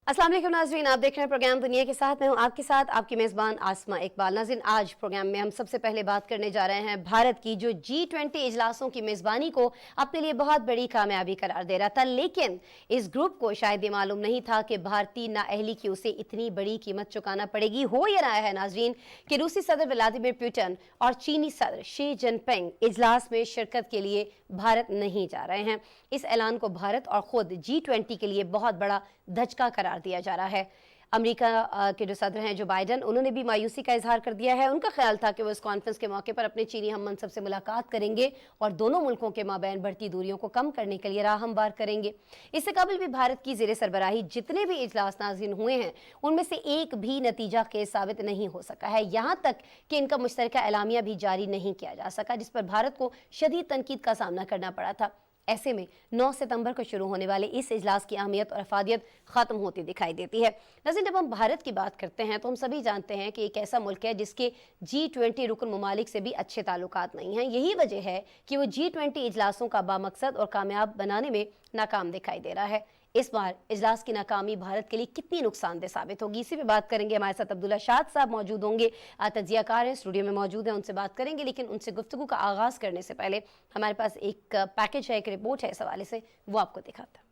अस्सलाम वालेकुम नाज़रीन, आप देख रहे हैं प्रोग्राम दुनिया के साथ। मैं हूं आपके साथ आपकी मेज़बान आसमा इकबाल। नाज़रीन, आज प्रोग्राम में हम सबसे पहले बात करने जा रहे हैं भारत की, जो G20 इजलासों की मेज़बानी को अपने लिए बहुत बड़ी कामयाबी करार दे रहा था। लेकिन इस ग्रुप को शायद ये मालूम नहीं था कि भारतीय नाअहली की उसे इतनी बड़ी कीमत चुकाना पड़ेगी। हो ये रहा है नाज़रीन कि रूसी सदर व्लादिमीर पुतिन और चीनी सदर शी जिनपिंग इजलास में शिरकत के लिए भारत नहीं जा रहे हैं। इस ऐलान को भारत और खुद G20 के लिए बहुत बड़ा धचका करार दिया जा रहा है। अमेरिका के जो सदर हैं जो बाइडन, उन्होंने भी मायूसी का इजहार कर दिया है। उनका ख्याल था कि वो इस कॉन्फ्रेंस के मौके पर अपने चीनी हम मनसब से मुलाकात करेंगे और दोनों मुल्कों के माबैन बढ़ती दूरियों को कम करने के लिए राह हमवार करेंगे। इससे कबल भी भारत की ज़ेरे सरबराही जितने भी इजलास नाज़रीन हुए हैं उनमें से एक भी नतीजा के साबित नहीं हो सका है, यहाँ तक कि इनका मुश्तरका एलामिया भी जारी नहीं किया जा सका, जिस पर भारत को शदीद तनकीद का सामना करना पड़ा था। ऐसे में 9 सितंबर को शुरू होने वाले इस इजलास की अहमियत और अफादियत खत्म होती दिखाई देती है। नाज़रीन, जब हम भारत की बात करते हैं तो हम सभी जानते हैं कि एक ऐसा मुल्क है जिसके G20 रुकन ममालिक से भी अच्छे ताल्लुकात नहीं हैं। यही वजह है कि वो G20 इजलासों का बामकसद और कामयाब बनाने में नाकाम दिखाई दे रहा है। इस बार इजलास की नाकामी भारत के लिए कितनी नुकसानदेह साबित होगी, इसी पे बात करेंगे। हमारे साथ अब्दुल्ला शाद साहब मौजूद होंगे, तज्जियाकार हैं, स्टूडियो में मौजूद हैं, उनसे बात करेंगे। लेकिन उनसे गुफ्तगू का आगाज़ करने से पहले हमारे पास एक पैकेज है, एक रिपोर्ट है इस हवाले से, वो आपको दिखाता है।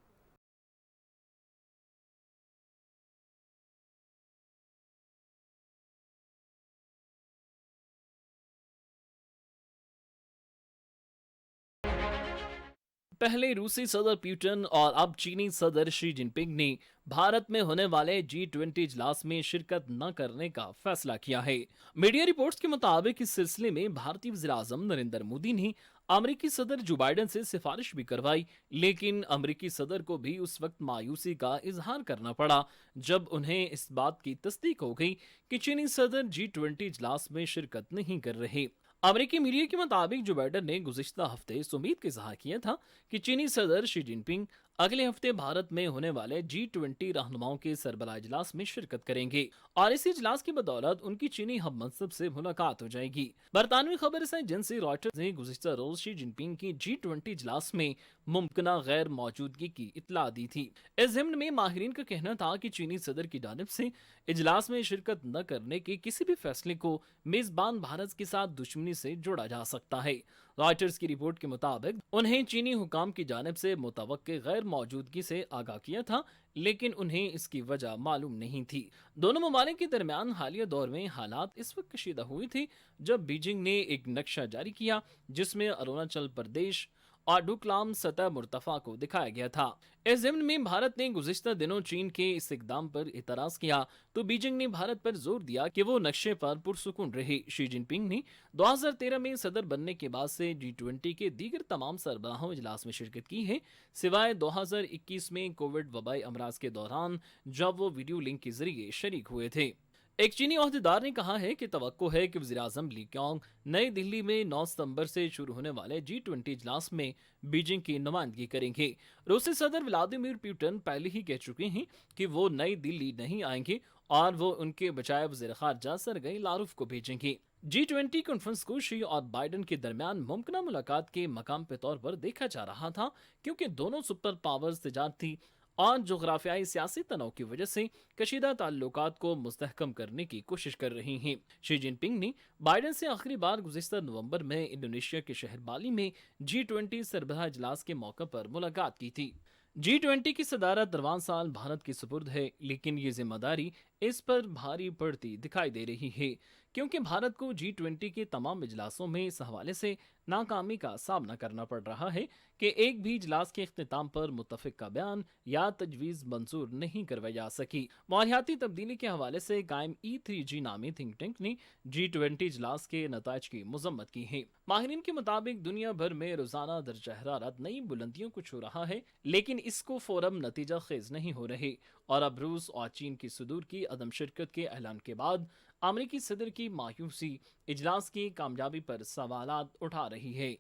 पहले रूसी सदर पुतिन और अब चीनी सदर शी जिनपिंग ने भारत में होने वाले G20 इजलास में शिरकत न करने का फैसला किया है। मीडिया रिपोर्ट्स के मुताबिक इस सिलसिले में भारतीय वज़ीर-ए-आज़म नरेंद्र मोदी ने अमेरिकी सदर जो बाइडन से सिफारिश भी करवाई, लेकिन अमेरिकी सदर को भी उस वक्त मायूसी का इजहार करना पड़ा जब उन्हें इस बात की तस्दीक हो गई कि चीनी सदर G20 इजलास में शिरकत नहीं कर रहे। अमेरिकी मीडिया के मुताबिक जो बाइडन ने गुज़िश्ता हफ्ते इस उम्मीद का इज़हार किया था कि चीनी सदर शी जिनपिंग अगले हफ्ते भारत में होने वाले G20 रहनुमाओं के सरबराह इजलास में शिरकत करेंगे और इस इजलास की बदौलत उनकी चीनी हम मनसब से मुलाकात हो जाएगी। बरतानवी खबर एजेंसी रॉयटर्स ने गुज़िश्ता रोज शी जिनपिंग की G20 इजलास में मुमकिना गैर मौजूदगी की इत्तला दी थी। इस ज़िम्न में माहिरीन का कहना था कि चीनी सदर की जानिब से इजलास में शिरकत न करने के किसी भी फैसले को मेजबान भारत के साथ दुश्मनी से जोड़ा जा सकता है। रॉयटर्स की रिपोर्ट के मुताबिक उन्हें चीनी हुकाम की जानिब से मुतवक्के गैर मौजूदगी से आगाह किया था, लेकिन उन्हें इसकी वजह मालूम नहीं थी। दोनों ममालिक के दरमियान हालिया दौर में हालात इस वक्त कशीदा हुई थी जब बीजिंग ने एक नक्शा जारी किया जिसमें अरुणाचल प्रदेश और डोकलाम सतह मुर्तफा को दिखाया गया था। इस ज़िम्न में भारत ने गुज़िश्ता दिनों चीन के इस इकदाम पर इतराज़ किया तो बीजिंग ने भारत पर जोर दिया कि वो नक्शे पर पुरसुकून रहे। शी जिनपिंग ने 2013 में सदर बनने के बाद से G20 के दीगर तमाम सरबराहों इजलास में शिरकत की है, सिवाय 2021 में कोविड वबाई अमराज के दौरान जब वो वीडियो लिंक के जरिए शरीक हुए थे। एक चीनी ओहदेदार ने कहा है कि तवक्को है कि वज़ीर-ए-आज़म ली क्योंग नई दिल्ली में 9 सितंबर से शुरू होने वाले G20 इजलास में बीजिंग की नुमाइंदगी करेंगे। रूसी सदर व्लादिमीर पुतिन पहले ही कह चुके हैं कि वो नई दिल्ली नहीं आएंगे और वो उनके बजाय वज़ीर ख़ारजा सरगई लारोफ को भेजेंगे। G20 कॉन्फ्रेंस को शी और बाइडन के दरमियान मुमकिन मुलाकात के मकाम के तौर पर देखा जा रहा था, क्योंकि दोनों सुपर पावर्स तिजारती और जोग्राफियाई सियासी तनाव की वजह से कशीदा ताल्लुकात को मुस्तहकम करने की कोशिश कर रही हैं। शी जिनपिंग ने बाइडन से आखिरी बार गुज़िश्ता नवंबर में इंडोनेशिया के शहर बाली में G20 सरबराह इजलास के मौके पर मुलाकात की थी। G20 की सदारत रवान साल भारत की सुपुर्द है, लेकिन ये जिम्मेदारी इस पर भारी पड़ती दिखाई दे रही है, क्योंकि भारत को G20 के तमाम इजलासों में इस हवाले से नाकामी का सामना करना पड़ रहा है कि एक भी इजलास के इख्तिताम पर मुत्तफिक का बयान या तजवीज़ मंजूर नहीं करवाई जा सकी। माहौलियाती तब्दीली के हवाले से कायम E3G नामी थिंक टैंक ने G20 इजलास के नताइज की मजम्मत की है। माहिरीन के मुताबिक दुनिया भर में रोजाना दर्जा हरारत नई बुलंदियों को छू रहा है, लेकिन इसको फौरन नतीजा खेज नहीं हो रहे और अब रूस और चीन की सुदूर की अदम शिरकत के ऐलान के बाद अमेरिकी सदर की मायूसी इजलास की कामयाबी पर सवालात उठा रही है।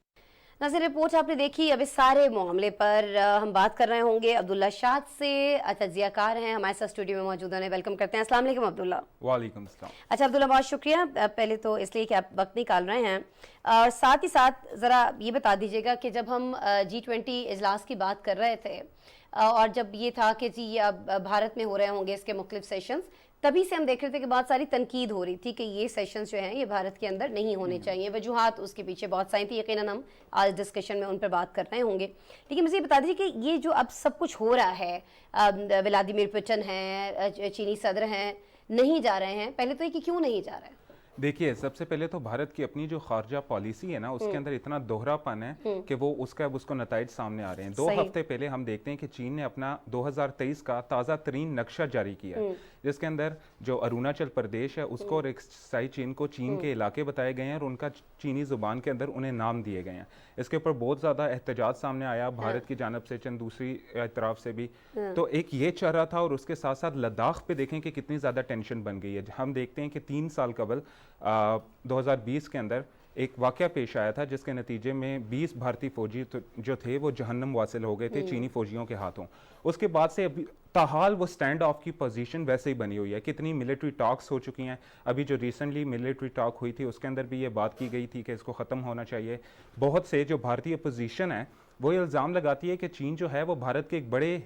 नाज़रीन, रिपोर्ट आपने देखी। अब इस सारे मामले पर हम बात कर रहे होंगे अब्दुल्ला शाद से, तज्जियाकार हैं, हमारे साथ स्टूडियो में मौजूद हैं। वेलकम करते हैं। अस्सलाम वालेकुम अब्दुल्ला। वालेकुम अस्सलाम। अच्छा अब्दुल्ला, बहुत शुक्रिया पहले तो इसलिए कि आप वक्त निकाल रहे हैं, और साथ ही साथ ज़रा ये बता दीजिएगा कि जब हम G20 इजलास की बात कर रहे थे اور جب یہ تھا کہ جی یہ اب بھارت میں ہو رہے ہوں گے اس کے مختلف سیشنز، تبھی سے ہم دیکھ رہے تھے کہ بہت ساری تنقید ہو رہی تھی کہ یہ سیشنز جو ہیں یہ بھارت کے اندر نہیں ہونے چاہیے، وجوہات اس کے پیچھے بہت ساری تھی، یقیناً ہم آج ڈسکشن میں ان پر بات کر رہے ہوں گے۔ لیکن مجھے یہ بتا دیجیے کہ یہ جو اب سب کچھ ہو رہا ہے، ولادیمیر پوٹن ہیں، چینی صدر ہیں، نہیں جا رہے ہیں، پہلے تو یہ کہ کیوں نہیں جا رہے ہیں؟ دیکھیے، سب سے پہلے تو بھارت کی اپنی جو خارجہ پالیسی ہے نا، اس کے اندر اتنا دوہرا پن ہے کہ وہ اس کو نتائج سامنے آ رہے ہیں۔ 2 ہفتے پہلے ہم دیکھتے ہیں کہ چین نے اپنا 2023 کا تازہ ترین نقشہ جاری کیا ہے، جس کے اندر جو اروناچل پردیش ہے اس کو اور ایکسائی چین کو چین کے علاقے بتائے گئے ہیں اور ان کا چینی زبان کے اندر انہیں نام دیے گئے ہیں۔ اس کے اوپر بہت زیادہ احتجاج سامنے آیا بھارت کی جانب سے، چند دوسری طرف سے بھی۔ تو ایک یہ چرہ تھا، اور اس کے ساتھ ساتھ لداخ پہ دیکھیں کہ کتنی زیادہ ٹینشن بن گئی ہے۔ ہم دیکھتے ہیں کہ 3 سال قبل 2020 کے اندر ایک واقعہ پیش آیا تھا جس کے نتیجے میں 20 بھارتی فوجی جو تھے وہ جہنم واصل ہو گئے تھے چینی فوجیوں کے ہاتھوں۔ اس کے بعد سے ابھی تاحال وہ سٹینڈ آف کی پوزیشن ویسے ہی بنی ہوئی ہے۔ کتنی ملٹری ٹاکس ہو چکی ہیں، ابھی جو ریسنٹلی ملٹری ٹاک ہوئی تھی اس کے اندر بھی یہ بات کی گئی تھی کہ اس کو ختم ہونا چاہیے۔ بہت سے جو بھارتی اپوزیشن ہے وہ یہ الزام لگاتی ہے کہ چین جو ہے وہ بھارت کے ایک بڑے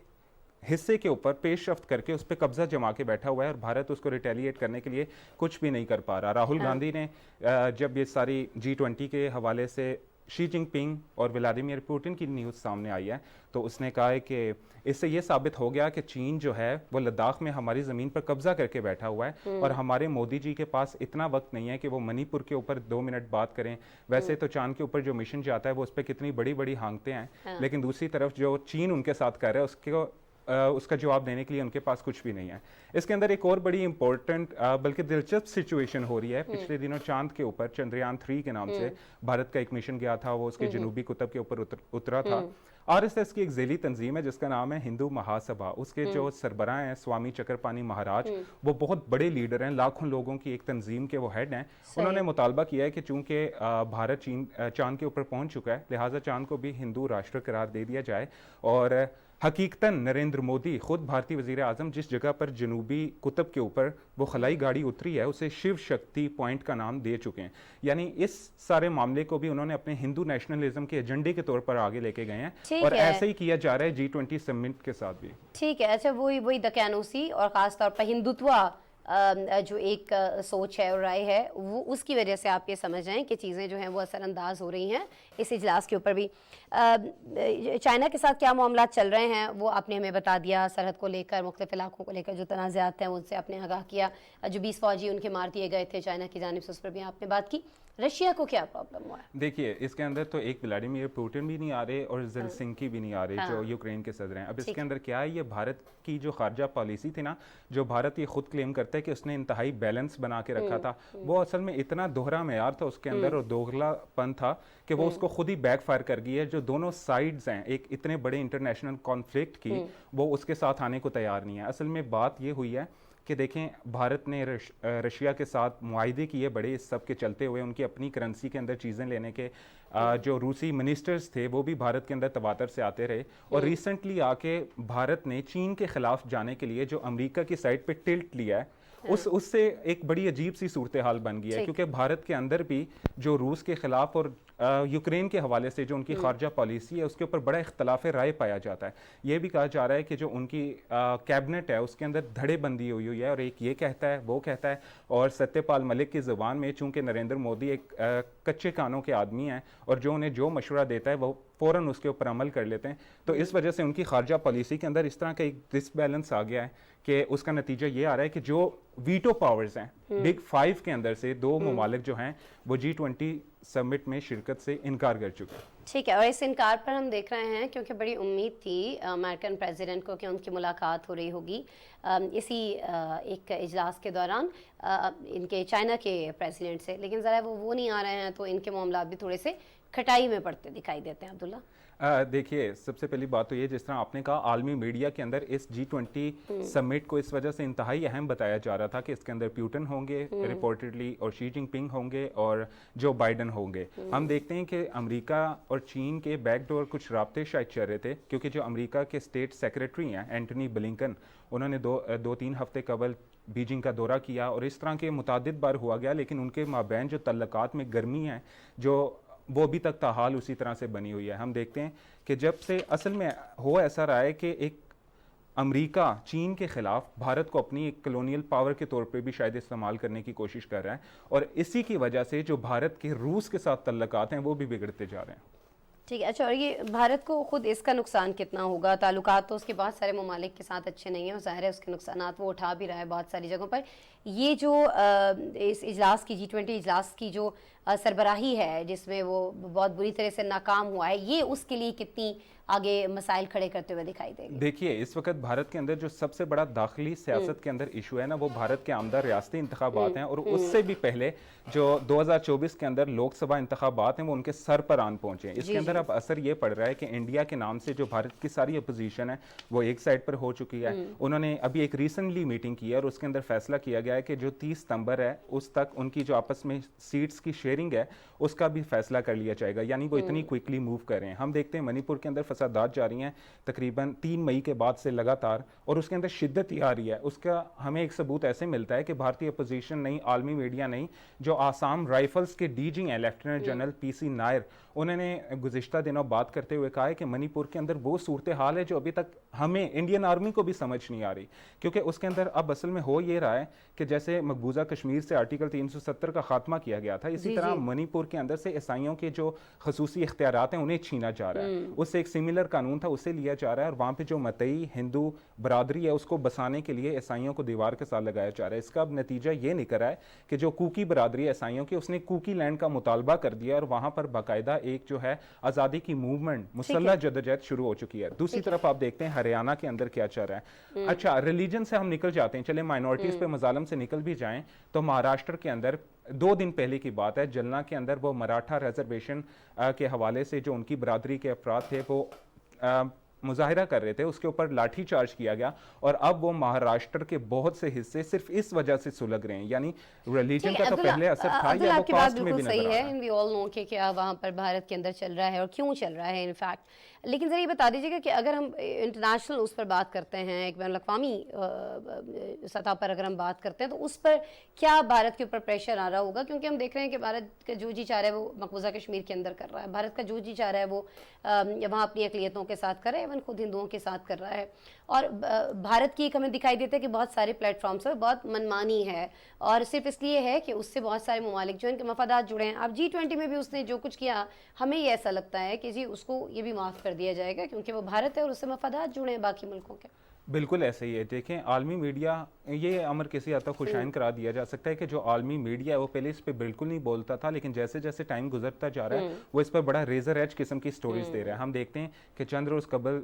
حصے کے اوپر پیش رفت کر کے اس پہ قبضہ جما کے بیٹھا ہوا ہے، اور بھارت اس کو ریٹیلیٹ کرنے کے لیے کچھ بھی نہیں کر پا رہا۔ راہل گاندھی نے جب یہ ساری G20 کے حوالے سے شی جن پنگ اور ولادیمیر پوٹن کی نیوز سامنے آئی ہے تو اس نے کہا ہے کہ اس سے یہ ثابت ہو گیا کہ چین جو ہے وہ لداخ میں ہماری زمین پر قبضہ کر کے بیٹھا ہوا ہے، اور ہمارے مودی جی کے پاس اتنا وقت نہیں ہے کہ وہ منی پور کے اوپر 2 منٹ بات کریں۔ ویسے تو چاند کے اوپر جو مشن جاتا ہے وہ اس پہ کتنی بڑی بڑی ہانکتے ہیں، لیکن دوسری طرف جو چین ان کے ساتھ کر رہا ہے اس کا جواب دینے کے لیے ان کے پاس کچھ بھی نہیں ہے۔ اس کے اندر ایک اور بڑی امپورٹنٹ بلکہ دلچسپ سچویشن ہو رہی ہے۔ پچھلے دنوں چاند کے اوپر چندریان 3 کے نام سے بھارت کا ایک مشن گیا تھا، وہ اس کے جنوبی قطب کے اوپر اترا تھا۔ RSS کی ایک ذیلی تنظیم ہے جس کا نام ہے ہندو مہاسبھا، اس کے جو سربراہ ہیں سوامی چکرپانی مہاراج، وہ بہت بڑے لیڈر ہیں، لاکھوں لوگوں کی ایک تنظیم کے وہ ہیڈ ہیں۔ انہوں نے مطالبہ کیا ہے کہ چونکہ بھارت چاند کے اوپر پہنچ چکا ہے، لہٰذا چاند کو بھی ہندو راشٹر قرار دے دیا جائے، اور حقیقتاً نریندر مودی خود بھارتی وزیر اعظم جس جگہ پر جنوبی قطب کے اوپر وہ خلائی گاڑی اتری ہے اسے شیو شکتی پوائنٹ کا نام دے چکے ہیں۔ یعنی اس سارے معاملے کو بھی انہوں نے اپنے ہندو نیشنلزم کے ایجنڈے کے طور پر آگے لے کے گئے ہیں، اور ایسے ہی کیا جا رہا ہے G20 سمٹ کے ساتھ بھی۔ ٹھیک ہے، اچھا وہی دقیانوسی اور خاص طور پر ہندوتوا جو ایک سوچ ہے اور رائے ہے، وہ اس کی وجہ سے آپ یہ سمجھ رہے ہیں کہ چیزیں جو ہیں وہ اثر انداز ہو رہی ہیں اس اجلاس کے اوپر بھی۔ چائنا کے ساتھ کیا معاملات چل رہے ہیں وہ آپ نے ہمیں بتا دیا، سرحد کو لے کر، مختلف علاقوں کو لے کر جو تنازعات ہیں ان سے آپ نے آگاہ کیا، جو 20 فوجی ان کے مار دیے گئے تھے چائنا کی جانب سے اس پر بھی آپ نے بات کی۔ رشیا کو کیا پرابلم ہوا ہے؟ دیکھیے، اس کے اندر تو ایک ولادیمیر پوٹن بھی نہیں آ رہے اور زیلنسکی بھی نہیں آ رہے جو یوکرین کے صدر ہیں۔ اب اس کے اندر کیا ہے، یہ بھارت کی جو خارجہ پالیسی تھی نا، جو بھارت یہ خود کلیم کرتا ہے کہ اس نے انتہائی بیلنس بنا کے رکھا تھا، وہ اصل میں اتنا دوہرا معیار تھا اس کے اندر اور دوغلا پن تھا کہ وہ اس کو خود ہی بیک فائر کر گئی ہے۔ جو دونوں سائیڈز ہیں ایک اتنے بڑے انٹرنیشنل کانفلکٹ کی، وہ اس کے ساتھ آنے کو تیار نہیں ہے۔ اصل میں بات یہ ہوئی ہے کہ دیکھیں، بھارت نے رشیا کے ساتھ معاہدے کیے بڑے، اس سب کے چلتے ہوئے ان کی اپنی کرنسی کے اندر چیزیں لینے کے، جو روسی منسٹرز تھے وہ بھی بھارت کے اندر تواتر سے آتے رہے، اور ریسنٹلی آ کے بھارت نے چین کے خلاف جانے کے لیے جو امریکہ کی سائڈ پہ ٹلٹ لیا ہے، اس سے ایک بڑی عجیب سی صورتحال بن گئی ہے، کیونکہ بھارت کے اندر بھی جو روس کے خلاف اور یوکرین کے حوالے سے جو ان کی خارجہ پالیسی ہے اس کے اوپر بڑا اختلاف رائے پایا جاتا ہے۔ یہ بھی کہا جا رہا ہے کہ جو ان کی کیبنٹ ہے اس کے اندر دھڑے بندی ہوئی ہے، اور ایک یہ کہتا ہے وہ کہتا ہے، اور ستیہ پال ملک کی زبان میں چونکہ نریندر مودی ایک کچے کانوں کے آدمی ہیں اور جو انہیں جو مشورہ دیتا ہے وہ فوراً اس کے اوپر عمل کر لیتے ہیں، تو اس وجہ سے ان کی خارجہ پالیسی کے اندر اس طرح کا ایک ڈس بیلنس آ گیا ہے کہ اس کا نتیجہ یہ آ رہا ہے کہ جو ویٹو پاورز ہیں بگ 5 کے اندر سے 2 ممالک جو ہیں وہ G20 سمٹ میں شرکت سے انکار کر چکے ہیں۔ ٹھیک ہے، اور اس انکار پر ہم دیکھ رہے ہیں کیونکہ بڑی امید تھی امریکن پریزیڈنٹ کو کہ ان کی ملاقات ہو رہی ہوگی اسی ایک اجلاس کے دوران ان کے چائنا کے پریزیڈنٹ سے، لیکن ذرا وہ نہیں آ رہے ہیں تو ان کے معاملات بھی تھوڑے سے کھٹائی میں پڑتے دکھائی دیتے ہیں۔ عبداللہ، دیکھیے، سب سے پہلی بات تو یہ جس طرح آپ نے کہا عالمی میڈیا کے اندر اس G20 سمٹ کو اس وجہ سے انتہائی اہم بتایا جا رہا تھا کہ اس کے اندر پیوٹن ہوں گے رپورٹڈلی، اور شی جن پنگ ہوں گے اور جو بائیڈن ہوں گے۔ ہم دیکھتے ہیں کہ امریکہ اور چین کے بیک ڈور کچھ رابطے شاید چل رہے تھے، کیونکہ جو امریکہ کے اسٹیٹ سیکریٹری ہیں اینٹونی بلنکن، انہوں نے 2-3 ہفتے قبل بیجنگ کا دورہ کیا، اور اس طرح کے متعدد بار ہوا گیا، لیکن ان کے مابین جو تعلقات میں گرمی ہے، جو वो अभी तक ताहाल उसी तरह से बनी हुई है। हम देखते हैं कि जब से असल में हो ऐसा रहा है कि एक अमेरिका चीन के खिलाफ भारत को अपनी एक कॉलोनियल पावर के तौर पे भी शायद इस्तेमाल करने की कोशिश कर रहा है, और इसी की वजह से जो भारत के रूस के साथ तल्लुकात हैं वो भी बिगड़ते जा रहे हैं। ठीक है। अच्छा, और ये भारत को खुद इसका नुकसान कितना होगा? ताल्लुकात तो उसके बहुत सारे ममालिक के साथ अच्छे नहीं हैं और ज़ाहिर है उसके नुकसानात वो उठा भी रहा है बहुत सारी जगहों पर। ये जो इस इजलास की G20 इजलास की जो सरबराही है जिसमें वो बहुत बुरी तरह से नाकाम हुआ है, ये उसके लिए कितनी आगे मसाइल खड़े करते हुए दिखाई देंगे? देखिए, इस वक्त भारत के अंदर जो सबसे बड़ा दाखिली सियासत के अंदर इशू है ना, वो भारत के आमदा रियासती इंतखाबात हैं, और उससे भी पहले जो 2024 के अंदर लोकसभा इंतखाबात हैं वो उनके सर पर आन पहुंचे हैं। इसके अंदर अब असर ये पड़ रहा है कि इंडिया के नाम से जो भारत की सारी अपोजिशन है वो एक साइड पर हो चुकी है। उन्होंने अभी एक रिसेंटली मीटिंग की है और उसके अंदर फैसला किया गया है कि जो 30 सितंबर है उस तक उनकी जो आपस में सीट्स की शेयरिंग है उसका भी फैसला कर लिया जाएगा, यानी वो इतनी क्विकली मूव कर रहे हैं। हम देखते हैं मणिपुर के अंदर फसादात जारी हैं तकरीबन 3 मई के बाद से लगातार, और उसके अंदर शिद्दत ही आ रही है। उसका हमें एक सबूत ऐसे मिलता है कि भारतीय अपोजिशन नहीं, आलमी मीडिया नहीं, जो आसाम राइफल्स के डीजी हैं लेफ्टिनेंट जनरल PC नायर, उन्होंने गुज़िश्ता दिनों बात करते हुए कहा है कि मणिपुर के अंदर वो सूरत हाल है जो अभी तक हमें इंडियन आर्मी को भी समझ नहीं आ रही, क्योंकि उसके अंदर अब असल में हो ये रहा है कि जैसे मकबूजा कश्मीर से आर्टिकल 370 का खात्मा किया गया था, इसी तरह मणिपुर के अंदर से ईसाइयों के जो खसूसी इख्तियारात हैं उन्हें छीना जा रहा है। उससे एक सिमिलर कानून था उसे लिया जा रहा है, और वहाँ पे जो मतई हिंदू बरादरी है उसको बसाने के लिए ईसाइयों को दीवार के साथ लगाया जा रहा है। इसका अब नतीजा ये निकला है कि जो कुकी बरादरी है ईसाइयों की, उसने कुकी लैंड का मुतालबा कर दिया और वहाँ पर बाकायदा एक जो है आज़ादी की मूवमेंट, मुसल्लह जदोजहद शुरू हो चुकी है। दूसरी तरफ आप देखते हैं हरियाणा के अंदर क्या चल रहा है। अच्छा, रिलीजन से हम निकल जाते हैं, चले माइनॉरिटीज पे मजालम से निकल भी जाएं, तो महाराष्ट्र के अंदर 2 दिन पहले की बात है, जलना के अंदर वो मराठा रिजर्वेशन के हवाले से जो उनकी बरादरी के अफराद थे वो मुजाहिरा कर रहे थे, उसके ऊपर लाठी चार्ज किया गया, और अब वो महाराष्ट्र के बहुत से हिस्से सिर्फ इस वजह से सुलग रहे हैं। यानी रिलीजन का तो पहले असर था या वो कास्ट में भी नजर आ रहा है। वी ऑल नो कि क्या वहाँ पर भारत के अंदर चल रहा है और क्यों चल रहा है इनफैक्ट। लेकिन ज़रा ये बता दीजिएगा कि अगर हम इंटरनेशनल उस पर बात करते हैं, एक बैनुल-अक़वामी सतह पर अगर हम बात करते हैं, तो उस पर क्या भारत के ऊपर प्रेशर आ रहा होगा? क्योंकि हम देख रहे हैं कि भारत का जो जी चाह रहा है वो मकबूजा कश्मीर के अंदर कर रहा है, भारत का जो जी चाह रहा है वो वहाँ अपनी अक़लियतों के साथ कर रहा है, इवन खुद हिंदुओं के साथ कर रहा है। और भारत की एक हमें दिखाई देता है कि बहुत सारे प्लेटफॉर्म्स पर बहुत मनमानी है, और सिर्फ इसलिए है कि उससे बहुत सारे ममालिक जो इनके मफादात जुड़े हैं। अब G20 में भी उसने जो कुछ किया, हमें ये ऐसा लगता है कि जी उसको ये भी माफ़ कर दिया जाएगा क्योंकि वो भारत है और उससे मफादात जुड़े हैं बाकी मुल्कों के। बिल्कुल ऐसे ही है। देखें, आलमी मीडिया, ये अमर किसी हद तक खुशाइन करा दिया जा सकता है कि जो आलमी मीडिया है वो पहले इस पे बिल्कुल नहीं बोलता था, लेकिन जैसे जैसे टाइम गुजरता जा रहा है वो इस पर बड़ा रेजर एज किस्म की स्टोरीज दे रहा है। हम देखते हैं कि चंद रोज कबल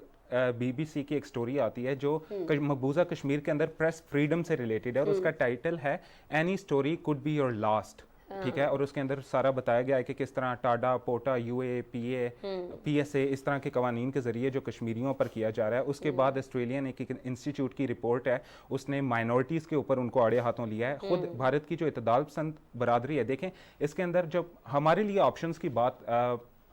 BBC की एक स्टोरी आती है जो मकबूजा कश्मीर के अंदर प्रेस फ्रीडम से रिलेटेड है, और उसका टाइटल है any story could be your last. ठीक है, और उसके अंदर सारा बताया गया है कि किस तरह टाडा, पोटा, UA, PA, PSA इस तरह के कवानीन के जरिए जो कश्मीरियों पर किया जा रहा है। उसके बाद ऑस्ट्रेलियन एक इंस्टीट्यूट की रिपोर्ट है, उसने माइनॉरिटीज़ के ऊपर उनको आड़े हाथों लिया है। खुद भारत की जो इतदाल पसंद बरादरी है, देखें इसके अंदर जब हमारे लिए ऑप्शंस की बात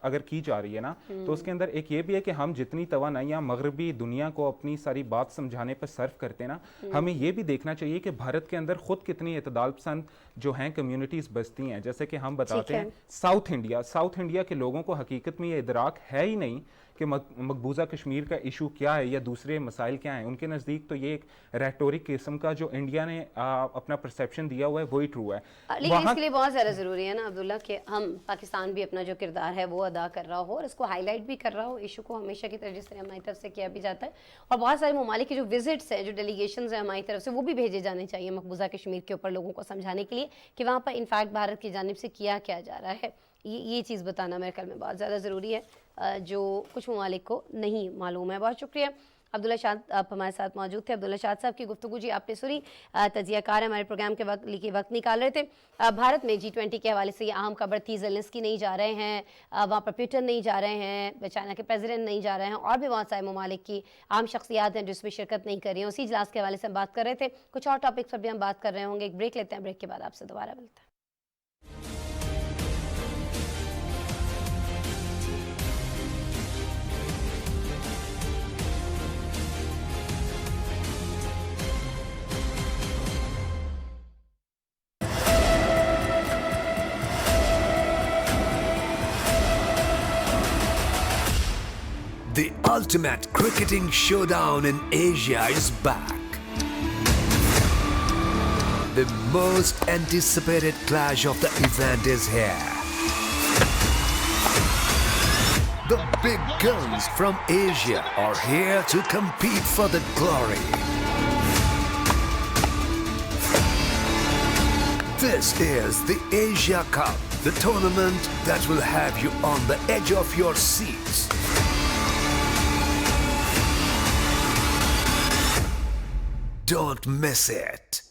अगर की जा रही है ना, तो उसके अंदर एक ये भी है कि हम जितनी तवानाइयाँ मगरबी दुनिया को अपनी सारी बात समझाने पर सर्व करते हैं ना, हमें ये भी देखना चाहिए कि भारत के अंदर खुद कितनी इतदाल पसंद जो हैं कम्युनिटीज़ बसती हैं। जैसे कि हम बताते हैं साउथ इंडिया के लोगों को हकीकत में ये इदराक है ही नहीं कि मकबूजा कश्मीर का इशू क्या है या दूसरे मसाइल क्या हैं। उनके नज़दीक तो ये एक रेटोरिक किस्म का जो इंडिया ने अपना परसेप्शन दिया हुआ है वही ट्रू है। लेकिन इसके लिए बहुत ज़्यादा ज़रूरी है ना अब्दुल्ला कि हम पाकिस्तान भी अपना जो किरदार है वो अदा कर रहा हो और इसको हाईलाइट भी कर रहा हो, इशू को हमेशा की तरह जिस तरह हमारी तरफ से किया भी जाता है। और बहुत सारे ममालिक के जो विजिट्स हैं, जो डेलीगेशन हैं हमारी तरफ से, वो भी भेजे जाने चाहिए मकबूजा कश्मीर के ऊपर लोगों को समझाने के लिए कि वहाँ पर इनफैक्ट भारत की जानिब से किया क्या जा रहा है। ये चीज़ बताना मेरे ख्याल में बहुत ज़्यादा ज़रूरी है, जो कुछ ममालिक को नहीं मालूम है। बहुत शुक्रिया अब्दुल्ला शाद, आप हमारे साथ मौजूद थे। अब्दुल्ला शाद साहब की गुफ्तगू जी आपने सुनी, तजियाकार हमारे प्रोग्राम के वक्त निकाल रहे थे। भारत में G20 के हवाले से ये अहम खबर थी, ज़ेलेंस्की नहीं जा रहे हैं, वहाँ पर पुतिन नहीं जा रहे हैं, चाइना के प्रेसिडेंट नहीं जा रहे हैं, और भी बहुत सारे ममालिक की अहम शख्सियात हैं जिसमें शिरकत नहीं कर रही हैं। उसी इजलास के हवाले से हम बात कर रहे थे। कुछ और टॉपिक्स पर भी हम बात कर रहे होंगे। एक ब्रेक लेते हैं, ब्रेक के बाद आपसे दोबारा मिलते हैं। The ultimate cricketing showdown in Asia is back. The most anticipated clash of the event is here. The big guns from Asia are here to compete for the glory. This is the Asia Cup, the tournament that will have you on the edge of your seats. Don't miss it.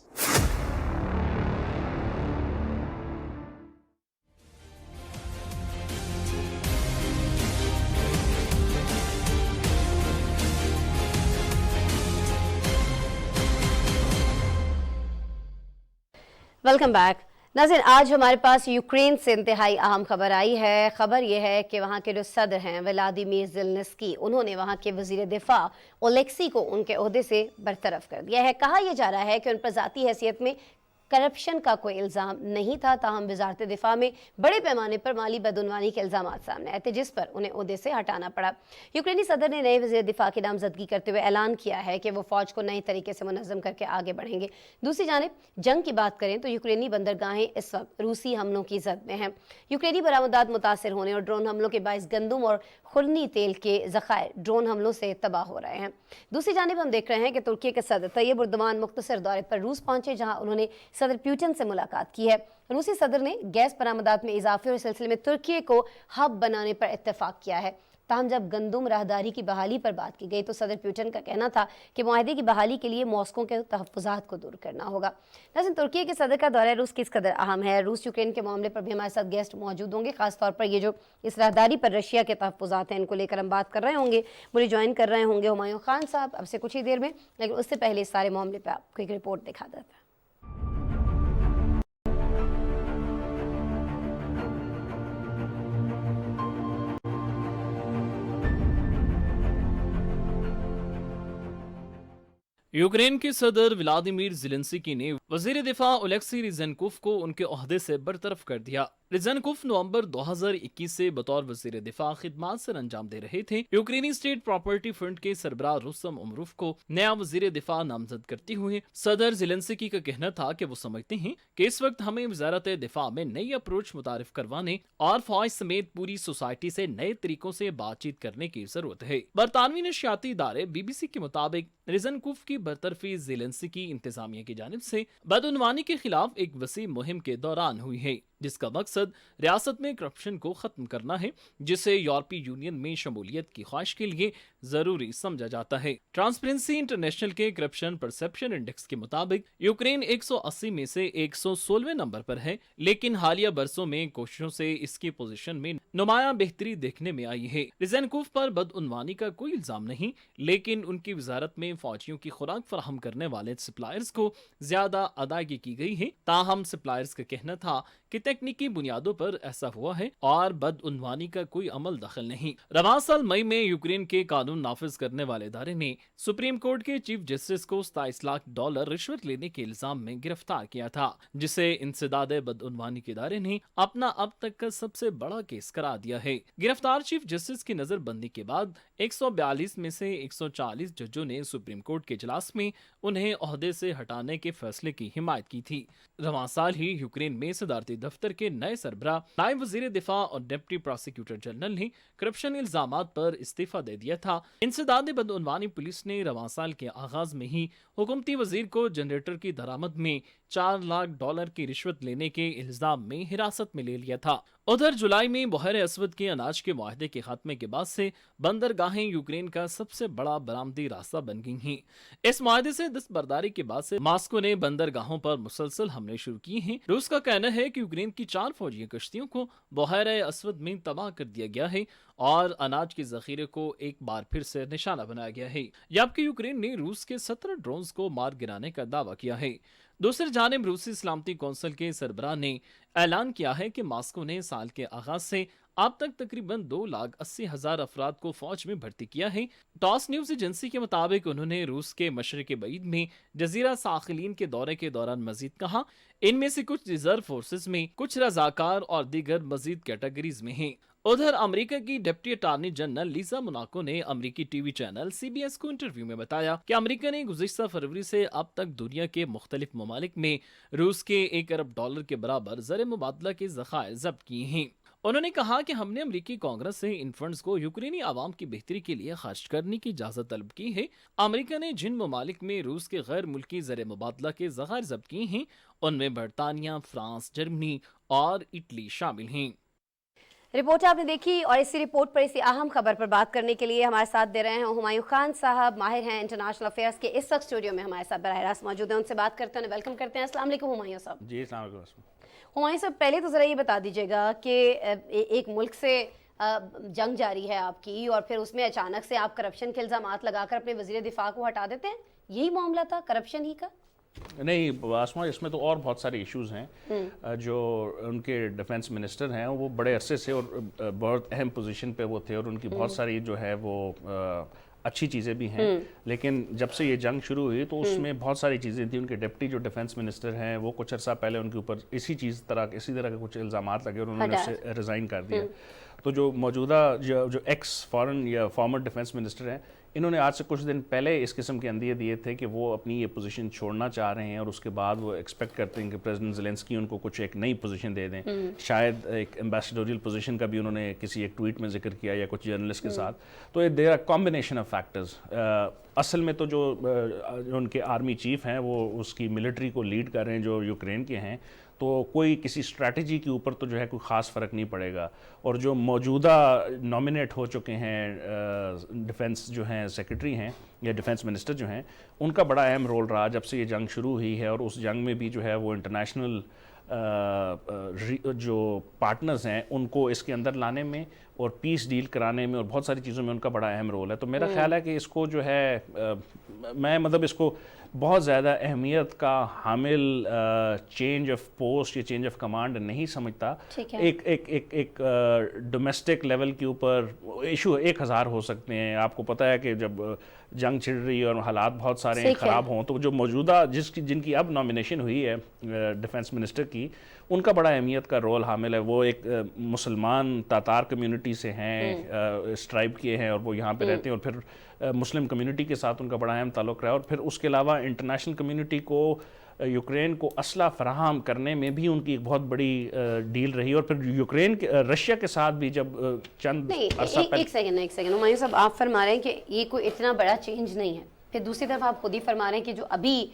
Welcome back नाज़रीन। आज हमारे पास Ukraine से इंतहाई अहम खबर आई है। खबर यह है कि वहाँ के जो सदर हैं व्लादिमीर ज़ेलेंस्की, उन्होंने वहाँ के वज़ीर दिफा ओलेक्सी को उनके ओहदे से बरतरफ कर दिया है। कहा यह जा रहा है कि उन पर ज़ाती हैसियत में करप्शन का कोई इल्ज़ाम नहीं था, ताहम वजारत दिफा में बड़े पैमाने पर माली बदउनवानी के इल्ज़ाम सामने आए थे, जिस पर उन्हें ओहदे से हटाना पड़ा। यूक्रेनी सदर ने नए वज़ीर दिफा की नामजदगी करते हुए ऐलान किया है कि वो फ़ौज को नए तरीके से मुनज़्ज़म करके आगे बढ़ेंगे। दूसरी जानिब जंग की बात करें तो यूक्रेनी बंदरगाहें इस वक्त रूसी हमलों की जद में हैं। यूक्रेनी बरामदात मुतासर होने और ड्रोन हमलों के बायस गंदम और खुलनी तेल के ज़खायर ड्रोन हमलों से तबाह हो रहे हैं। दूसरी जानिब हम देख रहे हैं कि तुर्की के सदर तैयब उर्दवान मुख्तसर दौरे पर रूस पहुंचे, जहां उन्होंने सदर प्यूटन से मुलाकात की है। रूसी सदर ने गैस बरामदात में इजाफे और सिलसिले में तुर्की को हब बनाने पर इत्तेफाक किया है। ताहम जब गंदम राहदारी की बहाली पर बात की गई तो सदर प्यूटन का कहना था कि मुआहदे की बहाली के लिए मॉस्को के तहफ़्फ़ुज़ात को दूर करना होगा। लेकिन तुर्की के सदर का दौरा रूस किस कदर अहम है, रूस यूक्रेन के मामले पर भी हमारे साथ गेस्ट मौजूद होंगे। खासतौर पर ये जो इस राहदारी पर रशिया के तहफ़्फ़ुज़ात हैं, इनको लेकर हम बात कर रहे होंगे। मुझे ज्वाइन कर रहे होंगे हुमायूं खान साहब अब से कुछ ही देर में, लेकिन उससे पहले इस सारे मामले पर आपको एक रिपोर्ट दिखा देता है। यूक्रेन के सदर व्लादिमीर ज़ेलेंस्की ने वज़ीर दिफा ओलेक्सी रिज़ेनकोव को उनके ओहदे से बरतरफ कर दिया। रिज़ेनकोव नवंबर 2021 से बतौर वज़ीर दिफा खिदमात सर अंजाम दे रहे थे। यूक्रेनी स्टेट प्रॉपर्टी फंड के सरबराह रुस्तम उमरोव को नया वज़ीर दिफा नामजद करते हुए सदर ज़ेलेंस्की का कहना था कि वो समझते हैं कि इस वक्त हमें वज़ारत दिफा में नई अप्रोच मुतारिफ करवाने और फौज समेत पूरी सोसाइटी से नए तरीकों से बातचीत करने की जरूरत है। बरतानवी नशियाती इदारे BBC के मुताबिक रिज़ेनकोव की बरतरफी ज़ेलेंस्की इंतजामिया की जानिब से बदउनवानी के खिलाफ एक वसी मुहिम के दौरान हुई है, जिसका मकसद रियासत में करप्शन को खत्म करना है, जिसे यूरोपीय यूनियन में शमूलियत की ख्वाहिश के लिए जरूरी समझा जाता है। ट्रांसपेरेंसी इंटरनेशनल के करप्शन परसेप्शन इंडेक्स के मुताबिक यूक्रेन 180 में से 116वें नंबर पर है, लेकिन हालिया बरसों में कोशिशों से इसकी पोजीशन में नुमाया बेहतरी देखने में आई है। रिज़ेनकोव पर बदउनवानी का कोई इल्जाम नहीं, लेकिन उनकी वजारत में फौजियों की खुराक फराहम करने वाले सप्लायर्स को ज्यादा अदायगी की गई है। ताहम सप्लायर्स का कहना था कि तकनीकी बुनियादों पर ऐसा हुआ है और बदउनवानी का कोई अमल दखल नहीं। रवां साल मई में यूक्रेन के कानून नाफिज करने वाले इदारे ने सुप्रीम कोर्ट के चीफ जस्टिस को $27 लाख रिश्वत लेने के इल्जाम में गिरफ्तार किया था, जिसे इंसदाद बदउनवानी के इदारे ने अपना अब तक का सबसे बड़ा केस करार दिया है। गिरफ्तार चीफ जस्टिस की नजरबंदी के बाद 142 में से 140 जजों ने सुप्रीम कोर्ट के इजलास में उन्हें ओहदे से हटाने के फैसले की हिमायत की थी। रवां साल ही यूक्रेन में सदारती दफ्तर के नए सरबराह नायब वजीर दिफा और डिप्टी प्रोसिक्यूटर जनरल ने करप्शन इल्जामात पर इस्तीफा दे दिया था। इंसदाद बदउनवानी पुलिस ने रवां साल के आगाज में ही हुकूमती वजीर को जनरेटर की दरामद में $4 लाख की रिश्वत लेने के इल्जाम में हिरासत में ले लिया था। उधर जुलाई में बहर असवद के अनाज के मुआहदे के खात्मे के बाद से बंदरगाहें यूक्रेन का सबसे बड़ा बरामदी रास्ता बन गई हैं। इस मुआहदे से दस्तबरदारी के बाद से मॉस्को ने बंदरगाहों पर मुसलसल हमले शुरू किए हैं। रूस का कहना है कि यूक्रेन की 4 फौजी कश्तियों को बहर असवद में तबाह कर दिया गया है और अनाज के जखीरे को एक बार फिर से निशाना बनाया गया है, जबकि यूक्रेन ने रूस के 17 ड्रोन्स को मार गिराने का दावा किया है। दूसरी जानिब रूसी सलामती कौंसिल के सरबराह ने اعلان کیا ہے کہ ماسکو نے سال کے آغاز سے اب تک تقریباً 2,80,000 افراد کو فوج میں بھرتی کیا ہے۔ ٹاس نیوز ایجنسی کے مطابق انہوں نے روس کے مشرق بعید میں جزیرہ ساخلین کے دورے کے دوران مزید کہا، ان میں سے کچھ ریزرو فورسز میں، کچھ رضاکار اور دیگر مزید کیٹیگریز میں ہیں۔ ادھر امریکہ کی deputy attorney general Lisa Monaco نے امریکی ٹی وی چینل CBS کو انٹرویو میں بتایا کہ امریکہ نے گزشتہ فروری سے اب تک دنیا کے مختلف ممالک میں روس کے $1 ارب کے برابر زر مبادلہ کے ذخائر ضبط کیے ہیں۔ انہوں نے کہا کہ ہم نے امریکی کانگریس سے ان فنڈز کو یوکرینی عوام کی بہتری کے لیے خرچ کرنے کی اجازت طلب کی ہے۔ امریکہ نے جن ممالک میں روس کے غیر ملکی زر مبادلہ کے ذخائر ضبط کیے ہیں ان میں برطانیہ، فرانس، جرمنی اور اٹلی شامل ہیں۔ رپورٹ آپ نے دیکھی، اور اسی رپورٹ پر اسی اہم خبر پر بات کرنے کے لیے ہمارے ساتھ دے رہے ہیں ہمایوں خان صاحب، ماہر ہیں انٹرنیشنل افیئرس کے، اس وقت اسٹوڈیو میں ہمارے ساتھ براہ راست موجود ہیں۔ ان سے بات کرتے ہیں، ویلکم کرتے ہیں۔ السلام علیکم ہمایوں صاحب۔ جی السلام علیکم۔ ہمایوں صاحب، پہلے تو ذرا یہ بتا دیجیے گا کہ ایک ملک سے جنگ جاری ہے آپ کی، اور پھر اس میں اچانک سے آپ کرپشن کے الزامات لگا کر اپنے وزیر دفاع کو ہٹا دیتے ہیں، یہی معاملہ تھا کرپشن ہی کا؟ نہیں آسما، اس میں تو اور بہت سارے ایشوز ہیں۔ جو ان کے ڈیفنس منسٹر ہیں وہ بڑے عرصے سے اور بہت اہم پوزیشن پہ وہ تھے، اور ان کی بہت ساری جو ہے وہ اچھی چیزیں بھی ہیں، لیکن جب سے یہ جنگ شروع ہوئی تو اس میں بہت ساری چیزیں تھیں۔ ان کے ڈپٹی جو ڈیفنس منسٹر ہیں وہ کچھ عرصہ پہلے ان کے اوپر اسی طرح کے کچھ الزامات لگے اور انہوں نے اسے ریزائن کر دیا۔ تو جو موجودہ جو ایکس فارن یا فارمر ڈیفنس منسٹر ہیں، انہوں نے آج سے کچھ دن پہلے اس قسم کے اندیے دیے تھے کہ وہ اپنی یہ پوزیشن چھوڑنا چاہ رہے ہیں، اور اس کے بعد وہ ایکسپیکٹ کرتے ہیں کہ پریزیڈنٹ زیلنسکی ان کو کچھ ایک نئی پوزیشن دے دیں، شاید ایک ایمبیسیڈوریل پوزیشن کا بھی انہوں نے کسی ایک ٹویٹ میں ذکر کیا یا کچھ جرنلسٹ کے ساتھ۔ تو there are combination of factors. اصل میں تو جو ان کے آرمی چیف ہیں وہ اس کی ملٹری کو لیڈ کر رہے ہیں جو یوکرین کے ہیں، تو کوئی کسی اسٹریٹجی کے اوپر تو جو ہے کوئی خاص فرق نہیں پڑے گا۔ اور جو موجودہ نامنیٹ ہو چکے ہیں ڈیفنس جو ہیں سیکرٹری ہیں یا ڈیفنس منسٹر جو ہیں، ان کا بڑا اہم رول رہا جب سے یہ جنگ شروع ہوئی ہے، اور اس جنگ میں بھی جو ہے وہ انٹرنیشنل جو پارٹنرز ہیں ان کو اس کے اندر لانے میں اور پیس ڈیل کرانے میں اور بہت ساری چیزوں میں ان کا بڑا اہم رول ہے۔ تو میرا خیال ہے کہ اس کو جو ہے میں اس کو بہت زیادہ اہمیت کا حامل چینج آف پوسٹ یا چینج آف کمانڈ نہیں سمجھتا۔ ایک ڈومیسٹک لیول کے اوپر ایشو 1000 ہو سکتے ہیں۔ آپ کو پتہ ہے کہ جب جنگ چھڑ رہی ہے اور حالات بہت سارے خراب ہوں، تو جو موجودہ جن کی اب نامینیشن ہوئی ہے ڈیفنس منسٹر کی، ان کا بڑا اہمیت کا رول حامل ہے۔ وہ ایک مسلمان تاتار کمیونٹی سے ہیں، اسٹرائب کیے ہیں، اور وہ یہاں پہ رہتے ہیں، اور پھر مسلم کمیونٹی کے ساتھ ان کا بڑا اہم تعلق رہا ہے، اور پھر اس کے علاوہ انٹرنیشنل کمیونٹی کو یوکرین کو اسلحہ فراہم کرنے میں بھی ان کی ایک بہت بڑی ڈیل رہی، اور پھر یوکرین رشیا کے ساتھ بھی جب چند عرصہ پہلے۔ ایک سیکنڈ ہمایوں صاحب، آپ فرما رہے ہیں کہ یہ کوئی اتنا بڑا چینج نہیں ہے، پھر دوسری طرف آپ خود ہی فرما رہے ہیں کہ جو ابھی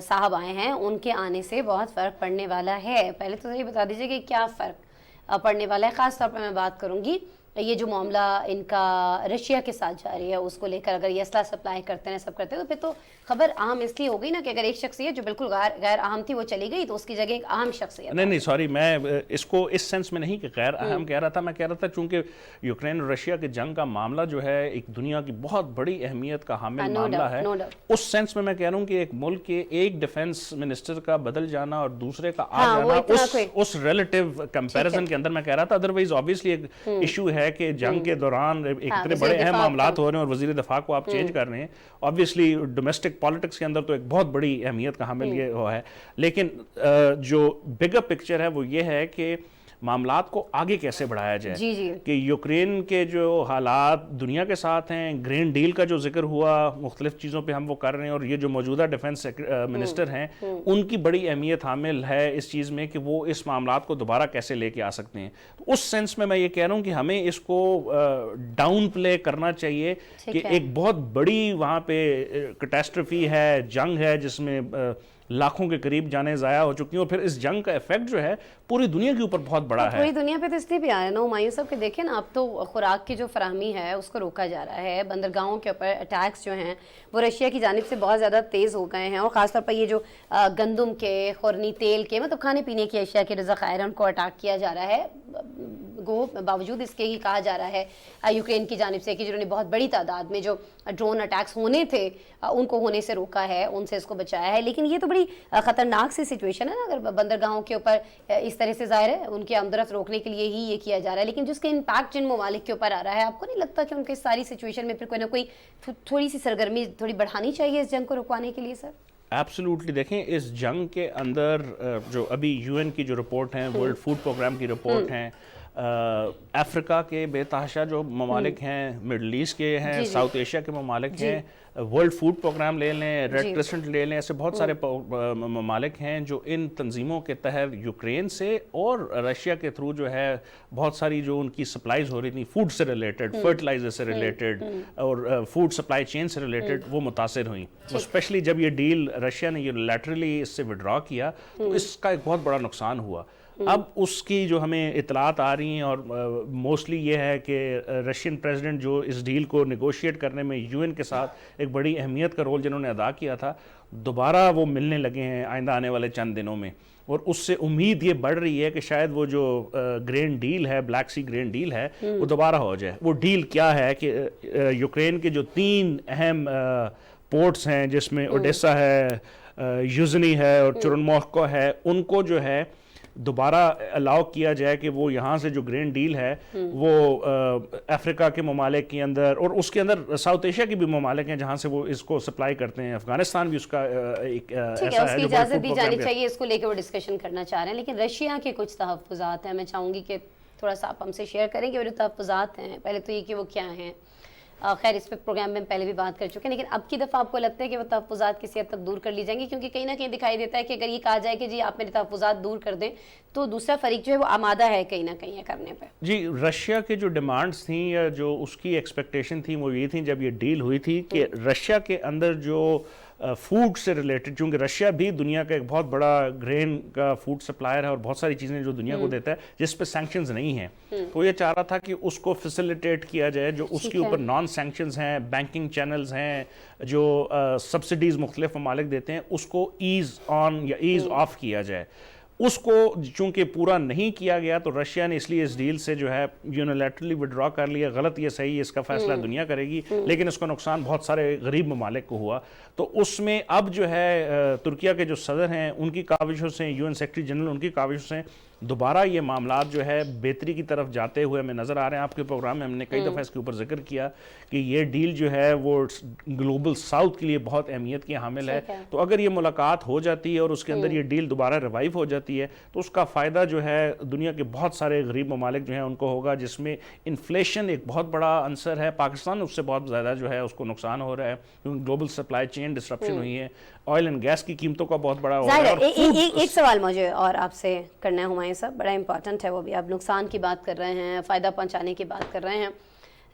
صاحب آئے ہیں ان کے آنے سے بہت فرق پڑنے والا ہے۔ پہلے تو یہ بتا دیجیے کہ کیا فرق پڑنے والا ہے؟ خاص طور پر میں بات کروں گی یہ جو معاملہ ان کا رشیا کے ساتھ جاری ہے اس کو لے کر، اگر یہ اسلحہ سپلائی کرتے ہیں سب کرتے ہیں، تو پھر تو خبر اہم اس لیے ہو گئی نا کہ اگر ایک شخصیت جو بالکل غیر اہم تھی وہ چلی گئی تو اس کی جگہ ایک اہم شخصیت۔ نہیں سوری، میں اس کو اس سینس میں نہیں کہ غیر اہم کہہ رہا تھا، میں کہہ رہا تھا چونکہ یوکرین اور رشیا کے جنگ کا معاملہ جو ہے ایک دنیا کی بہت بڑی اہمیت کا حامل معاملہ ہے۔ اس سینس میں کہہ رہا ہوں کہ ایک ملک کے ایک ڈیفنس منسٹر کا بدل جانا اور دوسرے کا آ جانا اس ریلیٹیو کمپیریزن کے اندر میں کہہ رہا تھا۔ ادروائز آبویسلی ایک ایشو ہے کہ جنگ کے دوران ایک اتنے بڑے اہم معاملات ہو رہے ہیں اور وزیر دفاع کو آپ چینج کر رہے ہیں، آبویسلی ڈومیسٹک پالیٹکس کے اندر تو ایک بہت بڑی اہمیت کا حامل یہ ہوا ہے، لیکن جو بگر پکچر ہے وہ یہ ہے کہ معاملات کو آگے کیسے بڑھایا جائے۔ کہ یوکرین کے جو حالات دنیا کے ساتھ ہیں، گرین ڈیل کا جو ذکر ہوا، مختلف چیزوں پہ ہم وہ کر رہے ہیں، اور یہ جو موجودہ ڈیفنس منسٹر ہیں ان کی بڑی اہمیت حامل ہے اس چیز میں کہ وہ اس معاملات کو دوبارہ کیسے لے کے آ سکتے ہیں۔ اس سینس میں یہ کہہ رہا ہوں کہ ہمیں اس کو ڈاؤن پلے کرنا چاہیے کہ ایک بہت بڑی وہاں پہ کیٹاسٹرفی ہے، جنگ ہے جس میں لاکھوں کے قریب جانیں ضائع ہو چکی ہیں، اور پھر اس جنگ کا ایفیکٹ جو ہے پوری دنیا کے اوپر بہت بڑا ہے۔ پوری دنیا پہ تو اس لیے بھی آ رہا ہے نا ہمایوں صاحب کہ دیکھیں نا، اب تو خوراک کی جو فراہمی ہے اس کو روکا جا رہا ہے، بندرگاہوں کے اوپر اٹیکس جو ہیں وہ رشیا کی جانب سے بہت زیادہ تیز ہو گئے ہیں، اور خاص طور پر یہ جو گندم کے، خورنی تیل کے، مطلب کھانے پینے کی اشیاء کے جو ذخائر ہیں ان کو اٹیک کیا جا رہا ہے۔ باوجود اس کے ہی کہا جا رہا ہے یوکرین کی جانب سے کہ جنہوں نے بہت بڑی تعداد میں جو ڈرون اٹیکس ہونے تھے ان کو ہونے سے روکا ہے, ان سے اس کو بچایا ہے. لیکن یہ تو بڑی خطرناک سی سچویشن ہے نا, اگر بندرگاہوں کے اوپر اس طرح سے ظاہر ہے ان کی آمدرفت روکنے کے لیے ہی یہ کیا جا رہا ہے, لیکن جس کا امپیکٹ جن ممالک کے اوپر آ رہا ہے, آپ کو نہیں لگتا کہ ان کے ساری سچویشن میں پھر کوئی نہ کوئی تھوڑی سی سرگرمی تھوڑی بڑھانی چاہیے اس جنگ کو رکوانے کے لیے سر؟ ایبسولوٹلی. دیکھیں اس جنگ کے اندر جو ابھی یو این کی جو رپورٹ ہیں, ورلڈ فوڈ پروگرام کی رپورٹ ہیں, افریقہ کے بے تحاشا جو ممالک ہیں, مڈل ایسٹ کے ہیں, ساؤتھ ایشیا کے ممالک ہیں, ورلڈ فوڈ پروگرام لے لیں, ریڈ کریسنٹ لے لیں, ایسے بہت سارے ممالک ہیں جو ان تنظیموں کے تحت یوکرین سے اور رشیا کے تھرو جو ہے بہت ساری جو ان کی سپلائیز ہو رہی تھیں فوڈ سے ریلیٹڈ, فرٹیلائزر سے ریلیٹڈ اور فوڈ سپلائی چین سے ریلیٹڈ, وہ متاثر ہوئیں. اسپیشلی جب یہ ڈیل رشیا نے یونیلیٹرلی اس سے وڈرا کیا تو اس کا ایک بہت بڑا نقصان ہوا. اب اس کی جو ہمیں اطلاعات آ رہی ہیں اور موسٹلی یہ ہے کہ رشین پریزیڈنٹ جو اس ڈیل کو نیگوشیٹ کرنے میں یو این کے ساتھ ایک بڑی اہمیت کا رول جنہوں نے ادا کیا تھا, دوبارہ وہ ملنے لگے ہیں آئندہ آنے والے چند دنوں میں. اور اس سے امید یہ بڑھ رہی ہے کہ شاید وہ جو گرین ڈیل ہے, بلیک سی گرین ڈیل ہے, وہ دوبارہ ہو جائے. وہ ڈیل کیا ہے کہ یوکرین کے جو 3 اہم پورٹس ہیں جس میں اوڈیسا ہے, یوزنی ہے اور چورنموخکو ہے, ان کو جو ہے دوبارہ الاؤ کیا جائے کہ وہ یہاں سے جو گرین ڈیل ہے وہ افریقہ کے ممالک کے اندر اور اس کے اندر ساؤتھ ایشیا کے بھی ممالک ہیں جہاں سے وہ اس کو سپلائی کرتے ہیں. افغانستان بھی اس کا ایک ایسا ہے اس کی اجازت دی جانی چاہیے, اس کو لے کے وہ ڈسکشن کرنا چاہ رہے ہیں. لیکن رشیا کے کچھ تحفظات ہیں, میں چاہوں گی کہ تھوڑا سا آپ ہم سے شیئر کریں کہ وہ جو تحفظات ہیں, پہلے تو یہ کہ وہ کیا ہیں. خیر اس پہ پروگرام میں پہلے بھی بات کر چکے ہیں, لیکن اب کی دفعہ آپ کو لگتا ہے کہ وہ تحفظات کسی حد تک دور کر لی جائیں گی؟ کیونکہ کہیں نہ کہیں دکھائی دیتا ہے کہ اگر یہ کہا جائے کہ جی آپ میرے تحفظات دور کر دیں تو دوسرا فریق جو ہے وہ آمادہ ہے کہیں نہ کہیں یہ کرنے پہ. جی, رشیا کے جو ڈیمانڈز تھیں یا جو اس کی ایکسپیکٹیشن تھیں وہ یہ تھیں جب یہ ڈیل ہوئی تھی کہ رشیا کے اندر جو فوڈ سے ریلیٹڈ, چونکہ رشیا بھی دنیا کا ایک بہت بڑا گرین کا فوڈ سپلائر ہے اور بہت ساری چیزیں جو دنیا کو دیتا ہے جس پہ سینکشنز نہیں ہیں, تو یہ چاہ رہا تھا کہ اس کو فیسیلیٹیٹ کیا جائے. جو اس کے اوپر نان سینکشنز ہیں, بینکنگ چینلز ہیں, جو سبسڈیز مختلف ممالک دیتے ہیں, اس کو ایز آن یا ایز آف کیا جائے. اس کو چونکہ پورا نہیں کیا گیا تو رشیا نے اس لیے اس ڈیل سے جو ہے یونیلیٹرلی ودرا کر لیا. غلط یہ صحیح, اس کا فیصلہ دنیا کرے گی, لیکن اس کا نقصان بہت سارے غریب ممالک کو ہوا. تو اس میں اب جو ہے ترکیہ کے جو صدر ہیں ان کی کاوشوں سے, یو این سیکرٹری جنرل ان کی کاوشوں سے دوبارہ یہ معاملات جو ہے بہتری کی طرف جاتے ہوئے ہمیں نظر آ رہے ہیں. آپ کے پروگرام میں ہم نے کئی دفعہ اس کے اوپر ذکر کیا کہ یہ ڈیل جو ہے وہ گلوبل ساؤتھ کے لیے بہت اہمیت کی حامل ہے. تو اگر یہ ملاقات ہو جاتی ہے اور اس کے اندر یہ ڈیل دوبارہ ریوائیو ہو جاتی ہے تو اس کا فائدہ جو ہے دنیا کے بہت سارے غریب ممالک جو ہیں ان کو ہوگا, جس میں انفلیشن ایک بہت بڑا عنصر ہے. پاکستان اس سے بہت زیادہ جو ہے اس کو نقصان ہو رہا ہے کیونکہ گلوبل سپلائی چین ڈسرپشن ہوئی ہے. آئل اینڈ گیس کی قیمتوں کا بہت بڑا ہو رہا ہے. ایک سوال مجھے اور آپ سے کرنا ہے ہمایوں صاحب, بڑا امپورٹنٹ ہے وہ بھی. آپ نقصان کی بات کر رہے ہیں, فائدہ پہنچانے کی بات کر رہے ہیں.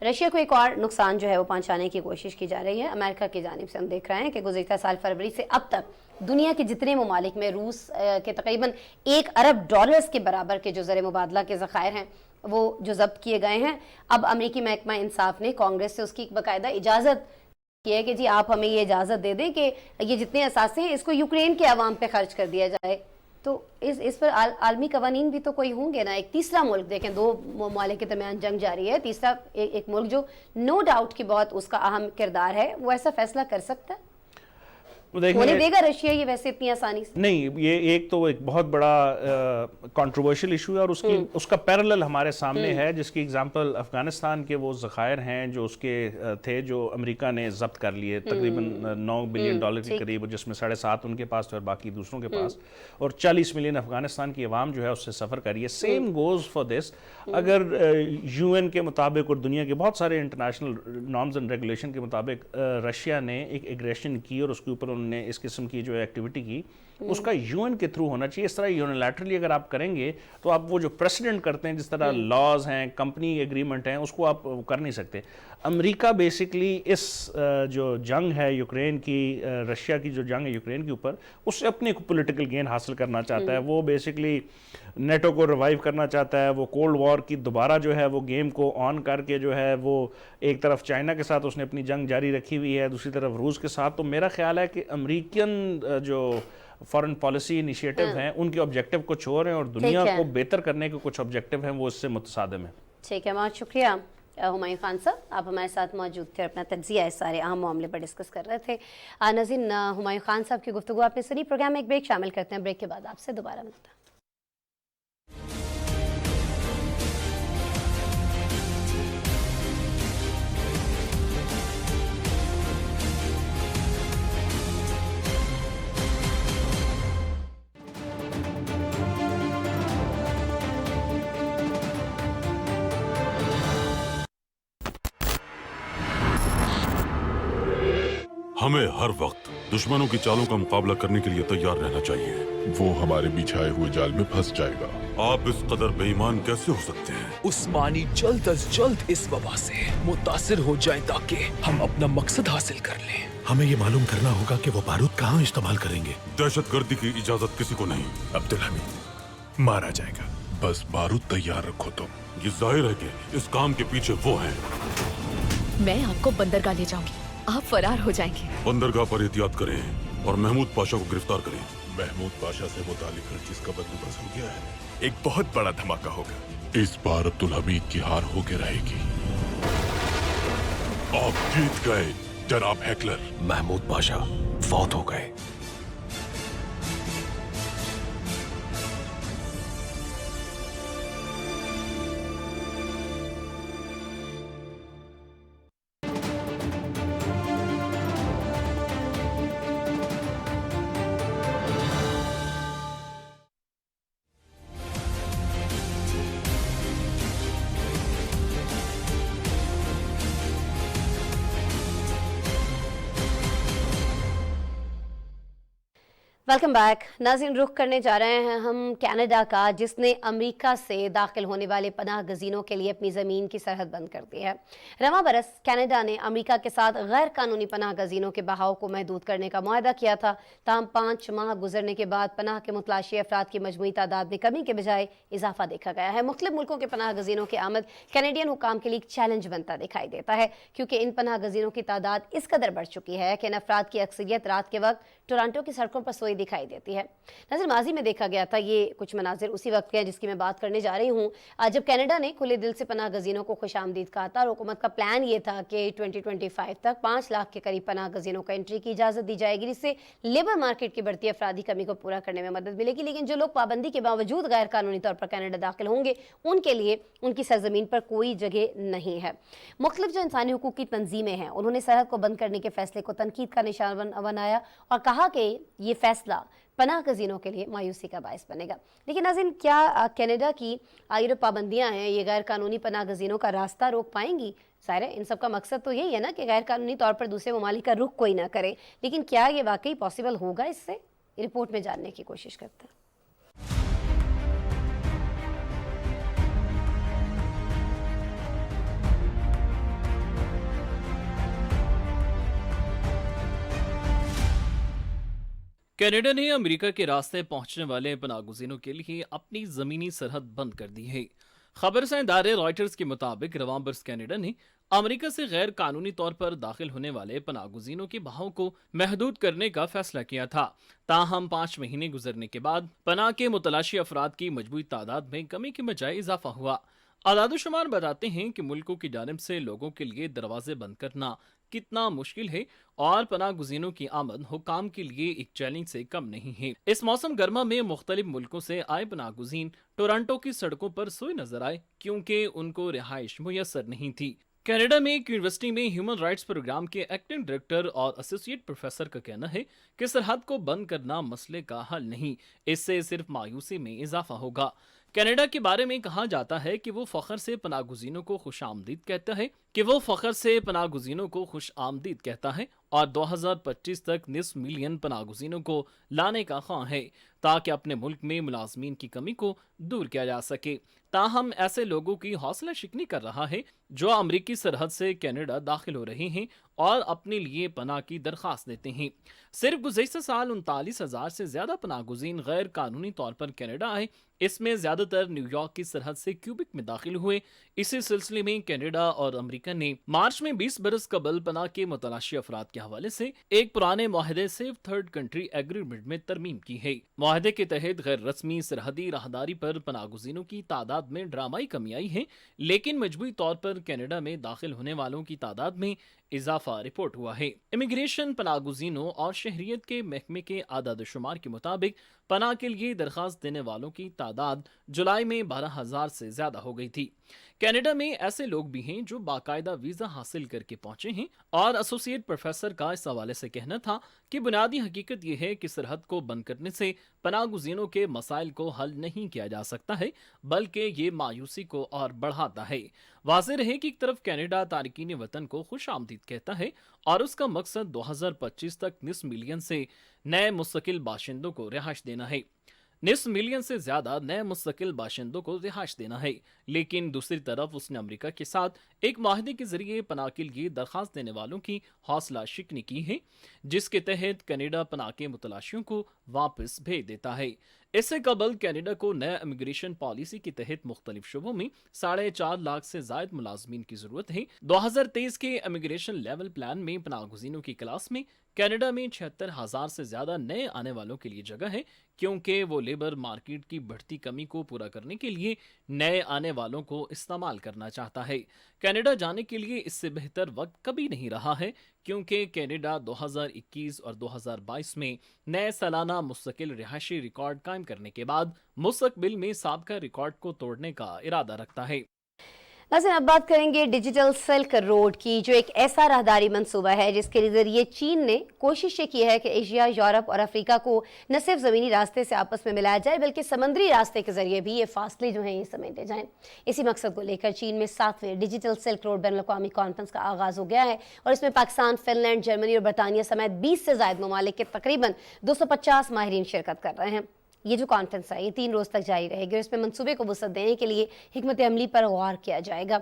رشیا کو ایک اور نقصان جو ہے وہ پہنچانے کی کوشش کی جا رہی ہے امریکہ کی جانب سے. ہم دیکھ رہے ہیں کہ گزشتہ سال فروری سے اب تک دنیا کے جتنے ممالک میں روس کے تقریباً $1 ارب کے برابر کے جو زر مبادلہ کے ذخائر ہیں وہ جو ضبط کیے گئے ہیں. اب امریکی محکمہ انصاف نے کانگریس سے اس کی باقاعدہ اجازت کی ہے کہ جی آپ ہمیں یہ اجازت دے دیں کہ یہ جتنے اثاثے ہیں اس کو یوکرین کے عوام پہ خرچ کر دیا جائے. تو اس پر عالمی قوانین بھی تو کوئی ہوں گے نا. ایک تیسرا ملک دیکھیں, 2 ممالک کے درمیان جنگ جاری ہے, تیسرا ایک ملک جو نو ڈاؤٹ کہ بہت اس کا اہم کردار ہے, وہ ایسا فیصلہ کر سکتا ہے؟ ہونے دے گا رشیا یہ ویسے اتنی آسانی سے؟ نہیں, یہ ایک تو ایک بہت بڑا کنٹروورشل ایشو ہے اور اس کا پیرلل ہمارے سامنے ہے, جس کی اگزامپل افغانستان کے وہ ذخائر ہیں جو اس کے تھے جو امریکہ نے ضبط کر لیے تقریباً $9 بلین کے قریب, جس میں 7.5 ان کے پاس تھے اور باقی دوسروں کے پاس, اور 40 ملین افغانستان کی عوام جو ہے اس سے سفر کر رہی ہے. Same goes for this. اگر یو این کے مطابق اور دنیا کے بہت سارے انٹرنیشنل نارمز اینڈ ریگولیشن کے مطابق رشیا نے ایک ایگریشن کی اور اس کے اوپر نے اس قسم کی جو ایکٹیویٹی کی, اس کا یو این کے تھرو ہونا چاہیے. اس طرح یونیلیٹرلی اگر آپ کریں گے تو آپ وہ جو پریسیڈنٹ کرتے ہیں, جس طرح لاز ہیں, کمپنی ایگریمنٹ ہیں, اس کو آپ کر نہیں سکتے. امریکہ بیسکلی اس جو جنگ ہے یوکرین کی, رشیا کی جو جنگ ہے یوکرین کے اوپر, اس سے اپنے پولیٹیکل گین حاصل کرنا چاہتا ہے. وہ بیسکلی نیٹو کو ریوائیو کرنا چاہتا ہے. وہ کولڈ وار کی دوبارہ جو ہے وہ گیم کو آن کر کے جو ہے وہ ایک طرف چائنا کے ساتھ اس نے اپنی جنگ جاری رکھی ہوئی ہے, دوسری طرف روس کے ساتھ. تو میرا خیال ہے کہ امریکن جو फॉरेन पॉलिसी इनिशिएटिव हैं उनके ऑब्जेक्टिव कुछ और हैं और दुनिया है। को बेहतर करने के कुछ ऑब्जेक्टिव हैं वो इससे मुतसादिम हैं। ठीक है, बहुत शुक्रिया हुमायूं खान साहब, आप हमारे साथ मौजूद थे, अपना तज्जिया इस सारे अहम मामले पर डिस्कस कर रहे थे। नाज़रीन, हुमायूं खान साहब की गुफ्तगू आपने सुनी। प्रोग्राम में एक ब्रेक शामिल करते हैं, ब्रेक के बाद आपसे दोबारा मिलते हैं। हमें हर वक्त दुश्मनों की चालों का मुकाबला करने के लिए तैयार रहना चाहिए। वो हमारे बिछाए हुए जाल में फंस जाएगा। आप इस कदर बेईमान कैसे हो सकते हैं? उस्मानी जल्द अज जल्द इस वबा से मुतासिर हो जाएं ताकि हम अपना मकसद हासिल कर लें। हमें ये मालूम करना होगा कि वो बारूद कहाँ इस्तेमाल करेंगे। दहशतगर्दी की इजाजत किसी को नहीं। अब्दुल हमीद मारा जाएगा, बस बारूद तैयार रखो। तो ये जाहिर है कि इस काम के पीछे वो हैं। मैं आपको बंदरगाह ले जाऊंगी, आप फरार हो जाएंगे। बंदरगाह पर एहतियात करें और महमूद पाशा को गिरफ्तार करें। महमूद पाशा से मुतालिक हर चीज का बंदोबस्त हो गया है। एक बहुत बड़ा धमाका होगा। इस बार अब्दुल हमीद की हार होके रहेगी। आप जीत गए जनाब हैकलर। महमूद पाशा फौत हो गए। Welcome back. नाज़रीन, रुख करने जा रहे हैं हम कनाडा का, जिसने अमेरिका से दाखिल होने वाले पनाह गजीनों के लिए अपनी ज़मीन की सरहद बंद कर दी है। रवां बरस कनाडा ने अमेरिका के साथ गैर कानूनी पनाह गजीनों के बहाव को महदूद करने का मुआहदा किया था। ताहम 5 माह गुजरने के बाद पनाह के मुतलाशी अफराद की मजमूई तादाद में कमी के बजाय इजाफा देखा गया है। मुख्तलिफ मुल्कों के पनाह गजीनों की आमद कैनेडियन हुकाम के लिए एक चैलेंज बनता दिखाई देता है, क्योंकि इन पनाह गजीनों की तादाद इस कदर बढ़ चुकी है कि इन अफराद की अक्सरियत रात के वक्त टोरंटो की सड़कों पर सोई दिखाई देती है। नजर माजी में देखा गया था ये कुछ मनाजिर उसी वक्त के हैं जिसकी मैं बात करने जा रही हूँ, जब कनाडा ने खुले दिल से पनाह गजीनों को खुशामदीद कहा था और हुकूमत का प्लान ये था कि 2025 तक 5 लाख के करीब पनाह गजीनों को एंट्री की इजाज़त दी जाएगी, जिससे लेबर मार्केट की बढ़ती अफराधी कमी को पूरा करने में मदद मिलेगी। लेकिन जो लोग पाबंदी के बावजूद गैर कानूनी तौर पर कनाडा दाखिल होंगे, उनके लिए उनकी सरजमीन पर कोई जगह नहीं है। मुख्तलिफ जो इंसानी हुकूक की तंजीमें हैं, उन्होंने सरहद को बंद करने के फैसले को तनकीद का निशान बनाया और कहा कि ये फैसला पनाह गजीनों के लिए मायूसी का बायस बनेगा। लेकिन नाज़रीन, क्या कनाडा की ये पाबंदियां हैं, ये गैर कानूनी पनाह गजीनों का रास्ता रोक पाएंगी? ज़ाहिर है इन सब का मकसद तो यही है ना कि गैर कानूनी तौर पर दूसरे ममालिक का रुख कोई ना करे। लेकिन क्या ये वाकई पॉसिबल होगा? इससे रिपोर्ट में जानने की कोशिश करते हैं। कनाडा ने अमेरिका के रास्ते पहुंचने वाले पनाहगजीनों के लिए अपनी जमीनी सरहद बंद कर दी है। खबर से इदारे रॉयटर्स के मुताबिक रवां बरस कनाडा ने अमेरिका से गैर कानूनी तौर पर दाखिल होने वाले पनाहगजीनों के बहाव को महदूद करने का फैसला किया था। ताहम 5 महीने गुजरने के बाद पनाह के मुतलाशी अफराद की मजबूरी तादाद में कमी के बजाय इजाफा हुआ। आदादोशुमार बताते हैं कि मुल्कों की जानिब से लोगों के लिए दरवाजे बंद करना कितना मुश्किल है और पनाह गुज़ीनों की आमद हुकाम के लिए एक चैलेंज से कम नहीं है। इस मौसम गर्मा में मुख्तलिफ मुल्कों से आए पनाह गुज़ीन टोरंटो की सड़कों पर सोए नजर आए, क्योंकि उनको रिहाइश मुयसर नहीं थी। कनाडा में एक यूनिवर्सिटी में ह्यूमन राइट्स प्रोग्राम के एक्टिंग डायरेक्टर और एसोसिएट प्रोफेसर का कहना है कि सरहद को बंद करना मसले का हल नहीं, इससे सिर्फ मायूसी में इजाफा होगा। कनाडा के बारे में कहा जाता है कि वो फख्र से पनाह गुज़ीनों को खुश आमदीद कहता है और 2025 तक 9 मिलियन पनाह गुज़ीनों को लाने का ख्वाह है, ताकि अपने मुल्क में मुलाजमीन की कमी को दूर किया जा सके। ताहम ऐसे लोगों की हौसला शिकनी कर रहा है जो अमरीकी सरहद से कनाडा दाखिल हो रहे हैं और अपने लिए पनाह की दरख्वास्त देते हैं। सिर्फ गुज़श्ता साल 39,000 से ज्यादा पनाहगुज़ीन गैर कानूनी तौर पर कनाडा आए। इसमें ज्यादातर न्यूयॉर्क की सरहद से क्यूबिक में दाखिल हुए। इसी सिलसिले में कनाडा और अमेरिका ने मार्च में 20 बरस कबल पनाह के मुतलाशी अफराद के हवाले से एक पुराने मुआहदे सेफ थर्ड कंट्री एग्रीमेंट में तरमीम की है। मुआहदे के तहत गैर रस्मी सरहदी राहदारी पर पनाहगुज़ीनों की तादाद में ड्रामाई कमी आई है, लेकिन मजबूरी तौर पर कनाडा में दाखिल होने वालों की तादाद में इजाफा रिपोर्ट हुआ है। इमिग्रेशन, पनाहगुज़ीनों और शहरियत के महकमे के आदाद शुमार के मुताबिक पनाह के लिए दरख्वास्त देने वालों की तादाद जुलाई में 12,000 से ज्यादा हो गई थी। कनाडा में ऐसे लोग भी हैं जो बाकायदा वीजा हासिल करके पहुंचे हैं और एसोसिएट प्रोफेसर का इस हवाले से कहना था कि बुनियादी हकीकत यह है कि सरहद को बंद करने से पनाहगुज़ीनों के मसाइल को हल नहीं किया जा सकता है, बल्कि ये मायूसी को और बढ़ाता है। वाज़ेह रहे कि एक तरफ कनाडा तारकीन वतन को खुश आमदीद कहता है और उसका मकसद 2025 तक निस्फ मिलियन से नए मुस्तकिल बाशिंदों को रिहाइश देना है। निस्फ मिलियन से ज्यादा नए मुस्तकिल बाशिंदों को रिहाइश देना है, लेकिन दूसरी तरफ उसने अमेरिका के साथ एक माहदे के जरिए पनाह के लिए दरख्वास्त देने वालों की हौसला शिकनी की है, जिसके तहत कनाडा पनाह के मुतलाशियों को वापस भेज देता है। इससे कबल कनाडा को नया इमिग्रेशन पॉलिसी के तहत मुख्तलिफ शुबों में 4.5 लाख से जायद मुलाजमीन की जरूरत है। 2023 के इमिग्रेशन लेवल प्लान में पनाहगुज़ीनों की क्लास में कनाडा में 76,000 से ज्यादा नए आने वालों के लिए जगह है, क्योंकि वो लेबर मार्केट की बढ़ती कमी को पूरा करने के लिए नए आने वालों को इस्तेमाल करना चाहता है। कनाडा जाने के लिए इससे बेहतर वक्त कभी नहीं रहा है, क्योंकि कनाडा 2021 और 2022 में नए सालाना मुस्तकिल रिहायशी रिकॉर्ड कायम करने के बाद मुस्तकबिल में साबका रिकॉर्ड को तोड़ने का इरादा रखता है। नाज़रीन, अब बात करेंगे डिजिटल सिल्क रोड की, जो एक ऐसा राहदारी मंसूबा है जिसके जरिए चीन ने कोशिश ये की है कि एशिया, यूरोप और अफ्रीका को न सिर्फ ज़मीनी रास्ते से आपस में मिलाया जाए, बल्कि समंदरी रास्ते के जरिए भी ये फासले जो हैं ये समेटे जाएं। इसी मकसद को लेकर चीन में 7वें डिजिटल सिल्क रोड बैनुल-अक़वामी कॉन्फ्रेंस का आगाज़ हो गया है और इसमें पाकिस्तान, फिनलैंड, जर्मनी और बरतानिया समेत 20 से ज़ायद ममालिक के तकरीबन 250 माहिरीन शिरकत कर रहे हैं। ये जो कॉन्फ्रेंस है ये 3 रोज़ तक जारी रहेगी और इसमें मंसूबे को वसअत देने के लिए हिकमत अमली पर गौर किया जाएगा।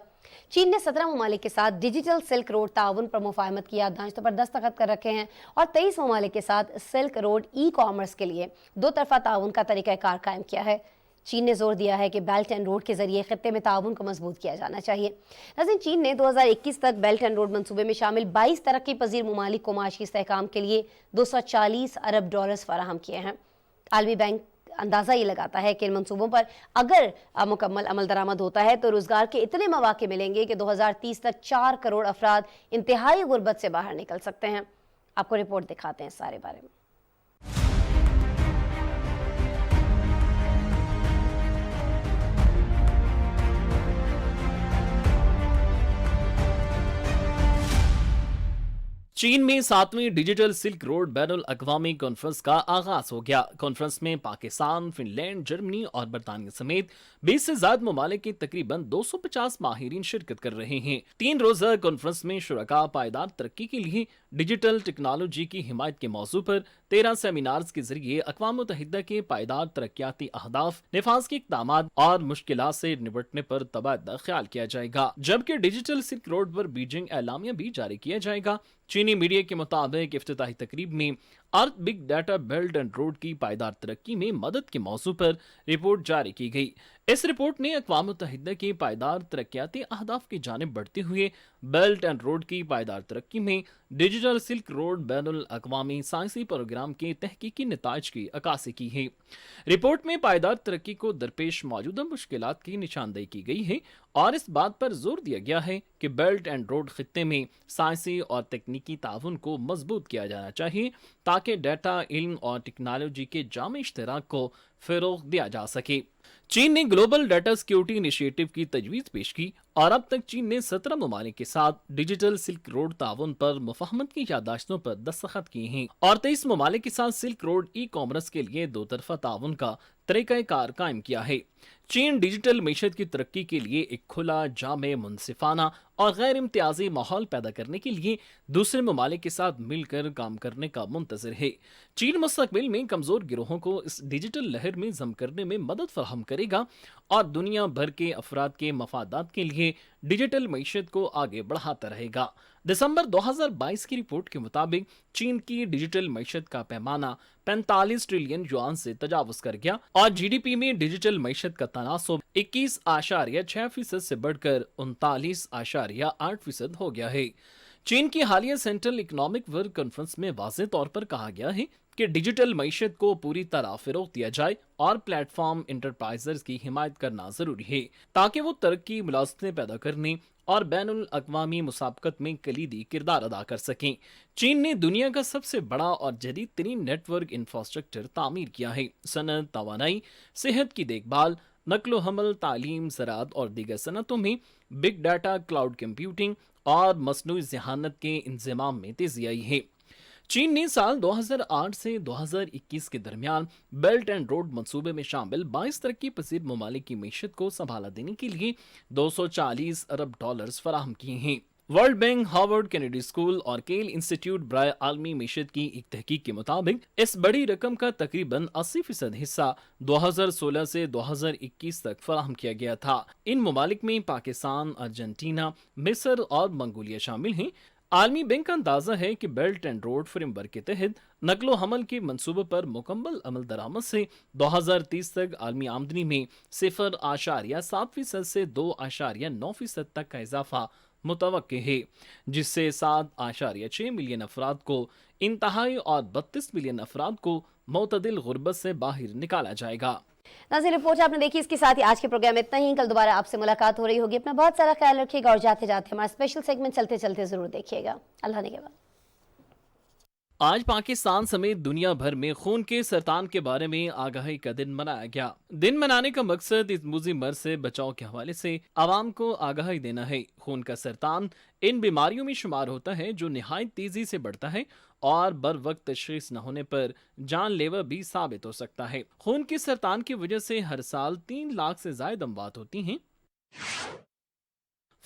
चीन ने 17 ममालिक के साथ डिजिटल सिल्क रोड ताउन पर मुफाहमत की याददाश्तों पर दस्तखत कर रखे हैं और 23 ममालिक के साथ सिल्क रोड ई कॉमर्स के लिए 2 तरफा ताउन का तरीक़ाकार कायम किया है। चीन ने जोर दिया है कि बेल्ट एंड रोड के जरिए खत्ते में ताउन को मजबूत किया जाना चाहिए। नाज़रीन, चीन ने 2021 तक बेल्ट एंड रोड मंसूबे में शामिल 22 तरक्की पजीर ममालिक को माशी इस्तेहकाम के लिए $240 अरब फराहम किए हैं। आलमी बैंक अंदाज़ा ये लगाता है कि इन मंसूबों पर अगर मुकम्मल अमल दरामद होता है तो रोज़गार के इतने मौके मिलेंगे कि 2030 तक 4 करोड़ अफराद इंतहाई गुर्बत से बाहर निकल सकते हैं। आपको रिपोर्ट दिखाते हैं इस सारे बारे में। चीन में 7वीं डिजिटल सिल्क रोड बैनुल-अक़वामी कॉन्फ्रेंस का आगाज हो गया। कॉन्फ्रेंस में पाकिस्तान, फिनलैंड, जर्मनी और बरतानिया समेत 20 से ज्यादा ममालिक के तकरीबन 250 माहिरीन शिरकत कर रहे हैं। 3 रोज़ा कॉन्फ्रेंस में शुरका पायदार तरक्की के लिए डिजिटल टेक्नोलॉजी की हिमायत के मौजू पर 13 सेमिनार्स के जरिए अक़वाम मुत्तहिदा के पायदार तरक्याती अहदाफ, निफाज के इक़दामात और मुश्किलात से निपटने पर तबादला ख्याल किया जाएगा, जबकि डिजिटल सिल्क रोड पर बीजिंग एलामिया भी जारी किया जाएगा। चीनी मीडिया के मुताबिक इफ्तिताही तकरीब में earth big data belt and road की पायदार तरक्की में मदद के मौजू पर रिपोर्ट जारी की गई। इस रिपोर्ट ने अक़वाम मुत्तहिदा के पायदार तरक्याती अहदाफ की जानिब बढ़ते हुए बेल्ट एंड रोड की पायदार तरक्की में डिजिटल सिल्क रोड बैनुल-अक़वामी साइंसी प्रोग्राम के तहकीकी नताइज की अक्कासी की है। रिपोर्ट में पायदार तरक्की को दरपेश मौजूदा मुश्किलात की निशानदेही की गई है और इस बात पर जोर दिया गया है कि बेल्ट एंड रोड खित्ते में साइंसी और तकनीकी ताउन को मजबूत किया जाना चाहिए, ताकि डाटा, इल्म और टेक्नोलॉजी के जामे इश्तराक को फ़रोग़ दिया जा सके। चीन ने ग्लोबल डाटा सिक्योरिटी इनिशिएटिव की तजवीज़ पेश की और अब तक चीन ने 17 ममालिक के साथ डिजिटल सिल्क रोड ताउन पर मुफाहमत की याददाश्तों पर दस्तखत किए हैं और 23 ममालिक के साथ सिल्क रोड ई कॉमर्स के लिए 2 तरफा ताउन का तरीक़ाकार कायम किया है। चीन डिजिटल मीशत की तरक्की के लिए एक खुला, जामे, मुनसिफाना और गैर इम्तियाजी माहौल पैदा करने के लिए दूसरे ममालिक के साथ मिलकर काम करने का मुंतज़िर है। चीन मुस्तकबिल में कमज़ोर गिरोहों को इस डिजिटल लहर में जम करने में मदद फराहम करेगा और दुनिया भर के अफराद के मफादात के लिए डिजिटल मीशत को आगे बढ़ाता रहेगा। दिसंबर 2022 की रिपोर्ट के मुताबिक चीन की डिजिटल मीशत का पैमाना 45 ट्रिलियन युआन से तजावुज कर गया और जीडीपी में डिजिटल मीशत का तनासुब 21.6% से बढ़कर 39.8% हो गया है। चीन की हालिया सेंट्रल इकोनॉमिक वर्क कॉन्फ्रेंस में वाज़ेह तौर पर कहा गया है कि डिजिटल मीशत को पूरी तरह फ़रोग़ दिया जाए और प्लेटफॉर्म इंटरप्राइजर्स की हिमायत करना ज़रूरी है ताकि वो तरक्की, मुलाज़मतें पैदा करने और बैनुल अक़वामी मुसाबकत में कलीदी किरदार अदा कर सकें। चीन ने दुनिया का सबसे बड़ा और जदीद तरीन नेटवर्क इंफ्रास्ट्रक्चर तामीर किया है। सनत, तवानाई, सेहत की देखभाल, नक्लो हमल, तालीम, ज़राअत और दीगर सनतों में बिग डाटा, क्लाउड कंप्यूटिंग और मसनूई ज़हानत के इंज़माम में तेज़ी आई है। चीन ने साल 2008 से 2021 के दरमियान बेल्ट एंड रोड मंसूबे में शामिल 22 तरक्की पसीर ममालिक की मीशत को संभाला देने के लिए $240 अरब फराहम किए हैं। World bank, Harvard Kennedy school और केल इंस्टीट्यूट बराए आलमी मीशत की एक तहकीक के मुताबिक इस बड़ी रकम का तकरीबन 80% हिस्सा 2016 से 2021 तक फराहम किया गया था। इन ममालिक में पाकिस्तान, अर्जेंटीना, मिस्र और मंगोलिया शामिल हैं। आलमी बैंक का अंदाजा है कि बेल्ट एंड रोड फ्रेमवर्क के तहत नकलो हमल के मंसूबे पर मुकम्मल अमल दरामद से 2030 तक आलमी आमदनी में 0.7% से 2.9% तक का इजाफा मुतवक्के है, जिससे 7.6 मिलियन अफराद को इंतहाई और 32 मिलियन अफराद को मोतदिल गुर्बत से बाहर निकाला जाएगा। नाज़रीन, रिपोर्ट आपने देखी। इसके साथ ही आज के प्रोग्राम में इतना ही। कल दोबारा आपसे मुलाकात हो रही होगी। अपना बहुत सारा ख्याल रखिएगा और जाते जाते हमारा स्पेशल सेगमेंट चलते चलते जरूर देखिएगा। अल्लाह ने के बाद। आज पाकिस्तान समेत दुनिया भर में खून के सरतान के बारे में आगाही का दिन मनाया गया। दिन मनाने का मकसद इस मुज़ी मर्ज से बचाव के हवाले से आवाम को आगाही देना है। खून का सरतान इन बीमारियों में शुमार होता है जो निहायत तेजी से बढ़ता है और बर वक्त तशख़ीस न होने पर जानलेवा भी साबित हो सकता है। खून के सरतान की वजह से हर साल 3 लाख से ज़ायद अमवात होती हैं।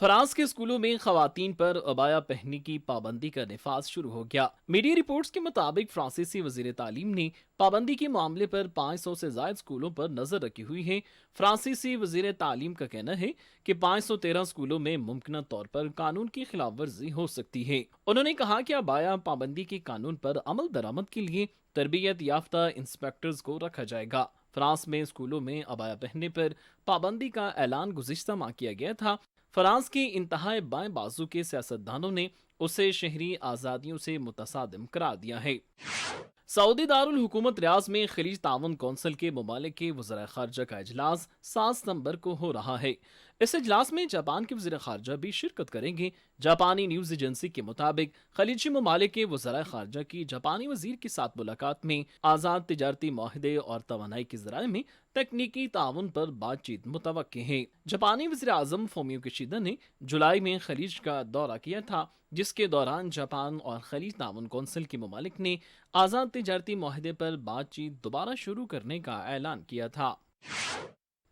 फ्रांस के स्कूलों में खवातीन पर अबाया पहनने की पाबंदी का निफाज शुरू हो गया। मीडिया रिपोर्ट्स के मुताबिक फ्रांसीसी वजीर तालीम ने पाबंदी के मामले पर 500 से ज्यादा स्कूलों पर नजर रखी हुई है। फ्रांसीसी वजीर तालीम का कहना है कि 513 स्कूलों में मुमकिन तौर पर कानून की खिलाफ वर्जी हो सकती है। उन्होंने कहा कि अबाया पाबंदी के कानून पर अमल दरामद के लिए तरबियत याफ्ता इंस्पेक्टर्स को रखा जाएगा। फ्रांस में स्कूलों में अबाया पहनने पर पाबंदी का ऐलान गुज़िश्ता माह किया गया था। फ्रांस के इंतहाई बाएं बाजू के सियासतदानों ने उसे शहरी आज़ादियों से मुतसादिम करार दिया है। सऊदी दारुल हुकूमत रियाज में खलीज तावन कौंसिल के ममालिक के वज़ीर ख़ारजा का इजलास 7 सितंबर को हो रहा है। इस इजलास में जापान के वज़ीर ख़ारजा भी शिरकत करेंगे। जापानी न्यूज़ एजेंसी के मुताबिक खलीजी ममालिक के वज़ीर ख़ारजा की जापानी वज़ीर के साथ मुलाकात में आज़ाद तिजारती माहिदे और तवानाई के ज़राए में तकनीकी ताउन पर बातचीत मुतवक्के है। जापानी वज़ीर आज़म फूमियो किशिदा ने जुलाई में खलीज का दौरा किया था, जिसके दौरान जापान और खलीज ताउन कौंसिल के ममालिक ने आज़ाद तिजारती माहिदे पर बातचीत दोबारा शुरू करने का ऐलान किया था।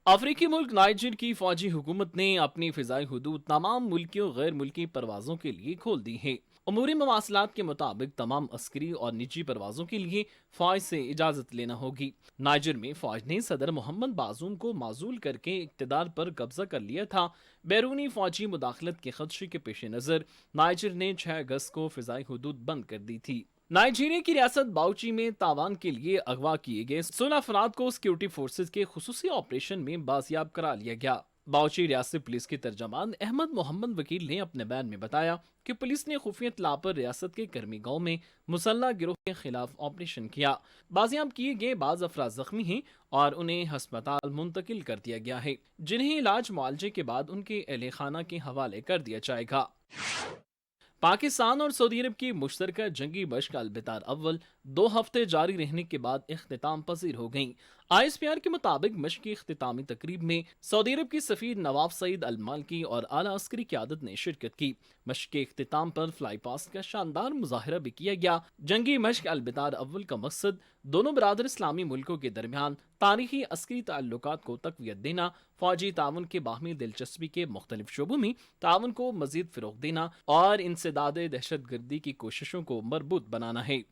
अफ्रीकी मुल्क नाइजर की फौजी हुकूमत ने अपनी फ़िज़ाई हुदूद तमाम मुल्की और गैर मुल्की परवाज़ों के लिए खोल दी है। अमूरी मवासलात के मुताबिक तमाम अस्करी और निजी परवाज़ों के लिए फ़ौज से इजाज़त लेना होगी। नाइजर में फ़ौज ने सदर मोहम्मद बाज़ूम को माजूल करके इक़्तिदार पर कब्जा कर लिया था। बैरूनी फ़ौजी मुदाखलत के खदशे के पेश नज़र नाइजर ने 6 अगस्त को फ़िज़ाई हुदूद बंद कर दी थी। नाइजीरिया की रियासत बाउची में तावान के लिए अगवा किए गए 16 अफराद को सिक्योरिटी फोर्सेज के खुसूसी ऑपरेशन में बाजियाब करा लिया गया। बाउची रियासती पुलिस के तर्जमान अहमद मोहम्मद वकील ने अपने बयान में बताया कि पुलिस ने खुफिया इत्तला पर रियासत के करमी गांव में मुसल्लह गिरोह के खिलाफ ऑपरेशन किया। बाजियाब किए गए बाज अफराद जख्मी हैं और उन्हें हस्पताल मुंतकिल कर दिया गया है, जिन्हें इलाज मुआलजे के बाद उनके अहले खाना के हवाले कर दिया जाएगा। पाकिस्तान और सऊदी अरब की मुश्तरका जंगी मश्क अलबितार अव्वल 2 हफ्ते जारी रहने के बाद इख्तिताम पजीर हो गईं। ISPR के मुताबिक मश्क की इख्तितामी तकरीब में सऊदी अरब की सफीर नवाब सईद अल मालकी और आला अस्करी क़यादत ने शिरकत की। मश्क के इख्तिताम पर फ्लाई पास्ट का शानदार मुजाहरा भी किया गया। जंगी मश्क अल-बिदार अव्वल का मकसद दोनों बरादर इस्लामी मुल्कों के दरमियान तारीखी अस्करी ताल्लुकात को तक़वियत देना, फौजी ताउन के बाहमी दिलचस्पी के मुख्तलिफ शोबों में ताउन को मजीद फ़रोग़ देना और इंसदाद दहशत गर्दी की कोशिशों को मरबूत बनाना है।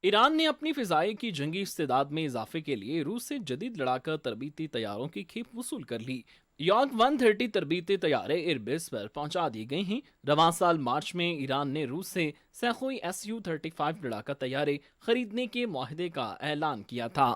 ईरान ने अपनी फ़िज़ाई की जंगी इस्तेदाद में इजाफे के लिए रूस से जदीद लड़ाका तरबीती तैयारों की खेप वसूल कर ली। यॉर्क 130 तरबीती तैयारे एयरबेस पर पहुंचा दिए गए हैं। रवां साल मार्च में ईरान ने रूस से सैकोई Su-35 लड़ाका तैयारे खरीदने के मुआहदे का ऐलान किया था।